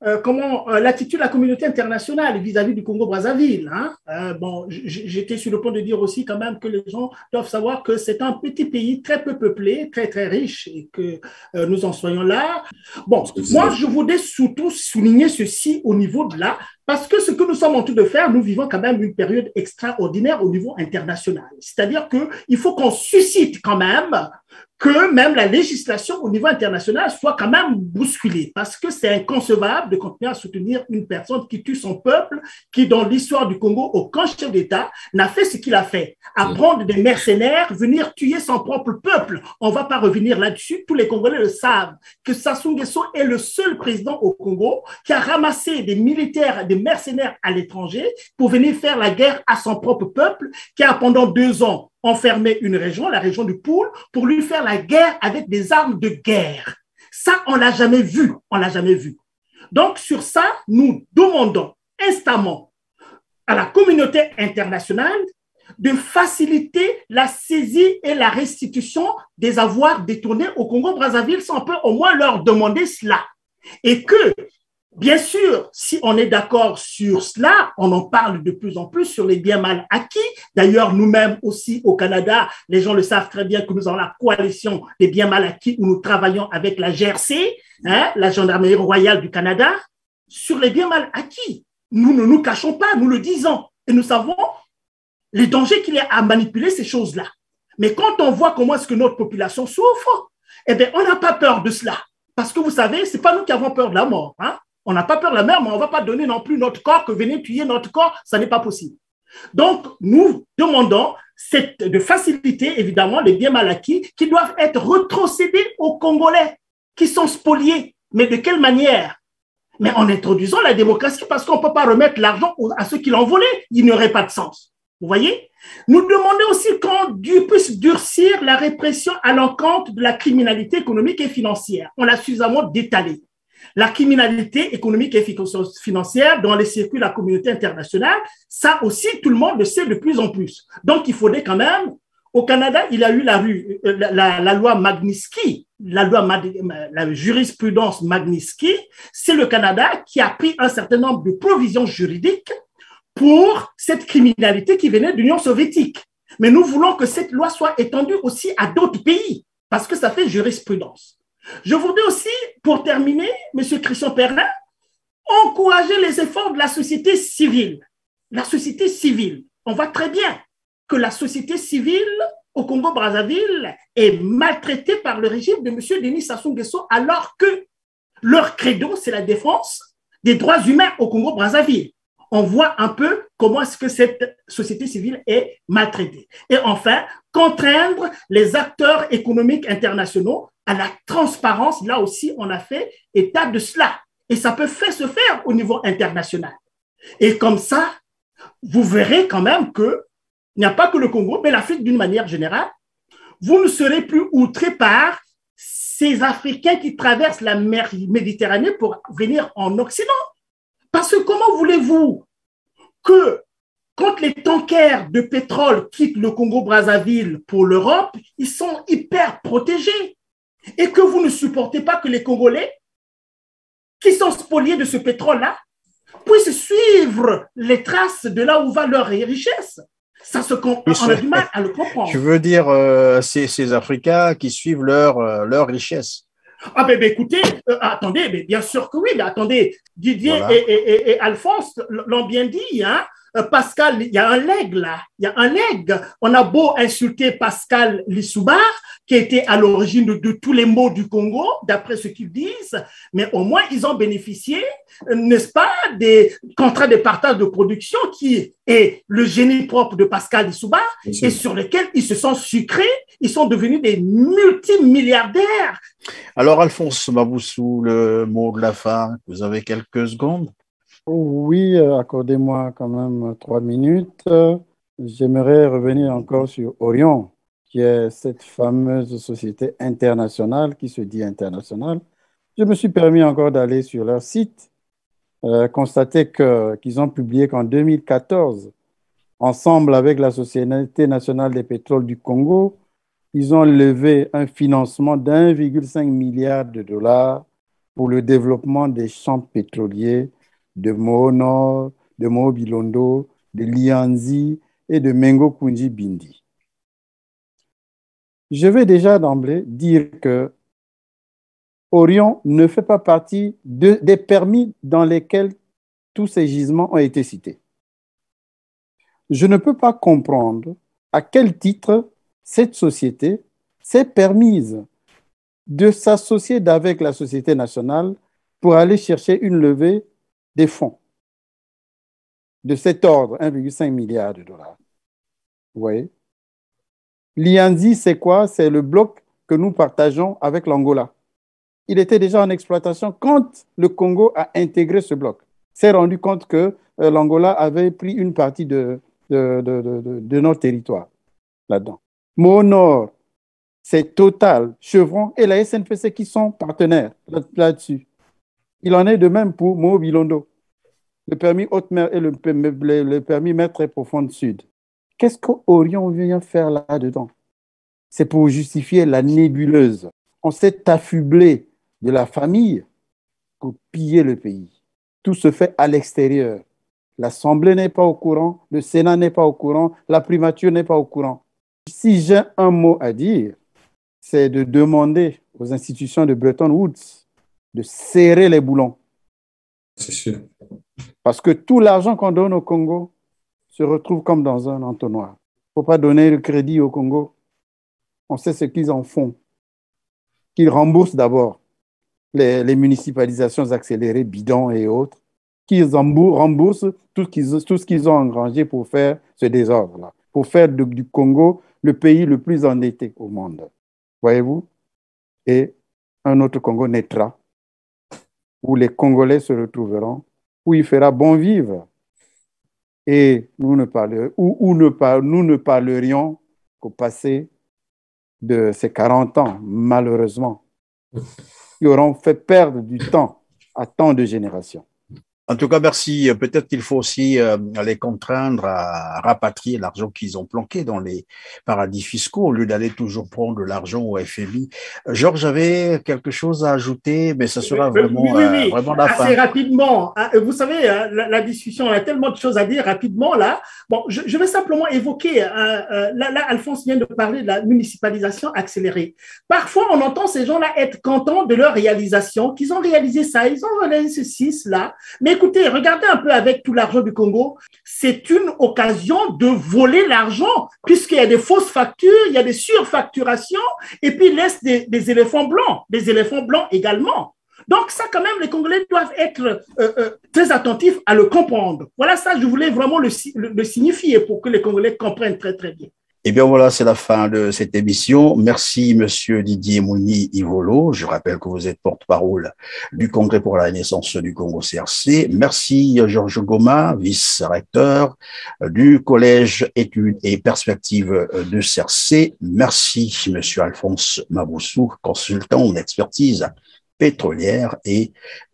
l'attitude de la communauté internationale vis-à-vis du Congo-Brazzaville. Bon, j'étais sur le point de dire aussi quand même que les gens doivent savoir que c'est un petit pays très peu peuplé, très, très riche et que nous en soyons là. Bon, moi, je voudrais surtout souligner ceci au niveau de là, parce que ce que nous sommes en train de faire, nous vivons quand même une période extraordinaire au niveau international. C'est-à-dire qu'il faut qu'on suscite quand même que même la législation au niveau international soit quand même bousculée, parce que c'est inconcevable de continuer à soutenir une personne qui tue son peuple, qui dans l'histoire du Congo, aucun chef d'État n'a fait ce qu'il a fait, apprendre des mercenaires, venir tuer son propre peuple. On ne va pas revenir là-dessus, tous les Congolais le savent, que Sassou Nguesso est le seul président au Congo qui a ramassé des militaires, des mercenaires à l'étranger pour venir faire la guerre à son propre peuple, qui a pendant 2 ans enfermé une région, la région du Poul, pour lui faire la guerre avec des armes de guerre. Ça, on l'a jamais vu. On l'a jamais vu. Donc, sur ça, nous demandons instamment à la communauté internationale de faciliter la saisie et la restitution des avoirs détournés au Congo-Brazzaville, si on peut au moins leur demander cela. Et que, bien sûr, si on est d'accord sur cela, on en parle de plus en plus sur les biens mal acquis. D'ailleurs, nous-mêmes aussi au Canada, les gens le savent très bien que nous avons la coalition des biens mal acquis où nous travaillons avec la GRC, la Gendarmerie royale du Canada, sur les biens mal acquis. Nous ne nous cachons pas, nous le disons. Et nous savons les dangers qu'il y a à manipuler ces choses-là. Mais quand on voit comment est-ce que notre population souffre, eh bien, on n'a pas peur de cela. Parce que vous savez, ce n'est pas nous qui avons peur de la mort. On n'a pas peur de la mort, mais on ne va pas donner non plus notre corps, que venez tuer notre corps, ça n'est pas possible. Donc, nous demandons de faciliter, évidemment, les biens mal acquis qui doivent être retrocédés aux Congolais qui sont spoliés. Mais de quelle manière? Mais en introduisant la démocratie, parce qu'on ne peut pas remettre l'argent à ceux qui l'ont volé. Il n'y aurait pas de sens. Vous voyez? Nous demandons aussi qu'on puisse durcir la répression à l'encontre de la criminalité économique et financière. On l'a suffisamment détalé. La criminalité économique et financière dans les circuits de la communauté internationale, ça aussi, tout le monde le sait de plus en plus. Donc, il faudrait quand même, au Canada, il y a eu la loi Magnitsky, la jurisprudence Magnitsky. C'est le Canada qui a pris un certain nombre de provisions juridiques pour cette criminalité qui venait de l'Union soviétique. Mais nous voulons que cette loi soit étendue aussi à d'autres pays, parce que ça fait jurisprudence. Je voudrais aussi, pour terminer, M. Christian Perrin, encourager les efforts de la société civile. La société civile, on voit très bien que la société civile au Congo-Brazzaville est maltraitée par le régime de M. Denis Sassou Nguesso, alors que leur credo, c'est la défense des droits humains au Congo-Brazzaville. On voit un peu comment est-ce que cette société civile est maltraitée. Et enfin, contraindre les acteurs économiques internationaux à la transparence. Là aussi, on a fait état de cela. Et ça peut se faire au niveau international. Et comme ça, vous verrez quand même qu'il n'y a pas que le Congo, mais l'Afrique d'une manière générale. Vous ne serez plus outrés par ces Africains qui traversent la mer Méditerranée pour venir en Occident. Parce que comment voulez-vous que, quand les tankers de pétrole quittent le Congo-Brazzaville pour l'Europe, ils sont hyper protégés et que vous ne supportez pas que les Congolais, qui sont spoliés de ce pétrole-là, puissent suivre les traces de là où va leur richesse. Ça on a du mal à le comprendre. Tu veux dire ces Africains qui suivent leur richesse? Ah ben écoutez, attendez, mais bien sûr que oui, mais attendez, Didier voilà. et Alphonse l'ont bien dit, hein. Pascal, il y a un legs là, il y a un legs. On a beau insulter Pascal Lissouba, qui était à l'origine de tous les maux du Congo, d'après ce qu'ils disent, mais au moins ils ont bénéficié, n'est-ce pas, des contrats de partage de production qui est le génie propre de Pascal Lissouba et sur lesquels ils se sont sucrés, ils sont devenus des multimilliardaires. Alors Alphonse Maboussou, le mot de la fin, vous avez quelques secondes? Oui, accordez-moi quand même 3 minutes. J'aimerais revenir encore sur Orion, qui est cette fameuse société internationale qui se dit internationale. Je me suis permis encore d'aller sur leur site, constater qu'ils ont publié qu'en 2014, ensemble avec la Société nationale des pétroles du Congo, ils ont levé un financement d'1,5 milliard de dollars pour le développement des champs pétroliers de Moho Nord, de Moho Bilondo, de Lianzi et de Mengo Kunji Bindi. Je vais déjà d'emblée dire que Orion ne fait pas partie des permis dans lesquels tous ces gisements ont été cités. Je ne peux pas comprendre à quel titre cette société s'est permise de s'associer avec la Société nationale pour aller chercher une levée des fonds de cet ordre, 1,5 milliard de dollars. Vous voyez? Lianzi, c'est quoi? C'est le bloc que nous partageons avec l'Angola. Il était déjà en exploitation quand le Congo a intégré ce bloc. S'est rendu compte que l'Angola avait pris une partie de notre territoire là-dedans. Moho Nord, c'est Total, Chevron et la SNPC qui sont partenaires là-dessus. Il en est de même pour Moho Bilondo, le permis haute mer et le permis mer très profonde sud. Qu'est-ce qu'Orion vient faire là-dedans? C'est pour justifier la nébuleuse. On s'est affublé de la famille pour piller le pays. Tout se fait à l'extérieur. L'Assemblée n'est pas au courant, le Sénat n'est pas au courant, la primature n'est pas au courant. Si j'ai un mot à dire, c'est de demander aux institutions de Bretton Woods de serrer les boulons. C'est sûr. Parce que tout l'argent qu'on donne au Congo se retrouve comme dans un entonnoir. Il ne faut pas donner le crédit au Congo. On sait ce qu'ils en font. Qu'ils remboursent d'abord les municipalisations accélérées, bidons et autres, qu'ils remboursent tout ce qu'ils ont engrangé pour faire ce désordre-là, pour faire du Congo le pays le plus endetté au monde. Voyez-vous? Et un autre Congo naîtra, où les Congolais se retrouveront, où il fera bon vivre. Et nous ne parlerions qu'au passé de ces 40 ans, malheureusement, qui auront fait perdre du temps à tant de générations. En tout cas, merci. Peut-être qu'il faut aussi les contraindre à rapatrier l'argent qu'ils ont planqué dans les paradis fiscaux au lieu d'aller toujours prendre de l'argent au FMI. Georges avait quelque chose à ajouter, mais ce sera vraiment, oui. vraiment la fin. Assez rapidement. Vous savez, la discussion, on a tellement de choses à dire rapidement là. Bon, je vais simplement évoquer, là, Alphonse vient de parler de la municipalisation accélérée. Parfois, on entend ces gens-là être contents de leur réalisation, qu'ils ont réalisé ça, ils ont réalisé ceci, cela. Mais écoutez, regardez un peu avec tout l'argent du Congo, c'est une occasion de voler l'argent, puisqu'il y a des fausses factures, il y a des surfacturations, et puis il laisse des éléphants blancs également. Donc ça, quand même, les Congolais doivent être très attentifs à le comprendre. Voilà ça, je voulais vraiment le signifier pour que les Congolais comprennent très, très bien. Eh bien voilà, c'est la fin de cette émission. Merci Monsieur Didier Mouni Ivolo. Je rappelle que vous êtes porte-parole du Congrès pour la Renaissance du Congo CRC. Merci Georges Goma, vice-recteur du Collège Études et Perspectives de CRC. Merci Monsieur Alphonse Maboussou, consultant en expertise pétrolière et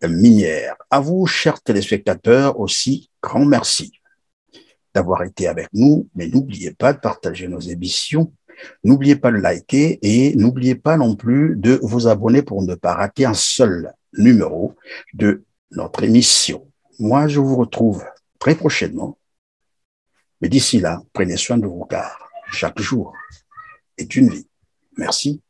minière. À vous, chers téléspectateurs, aussi, grand merci d'avoir été avec nous, mais n'oubliez pas de partager nos émissions, n'oubliez pas de liker et n'oubliez pas non plus de vous abonner pour ne pas rater un seul numéro de notre émission. Moi, je vous retrouve très prochainement, mais d'ici là, prenez soin de vos car chaque jour est une vie. Merci.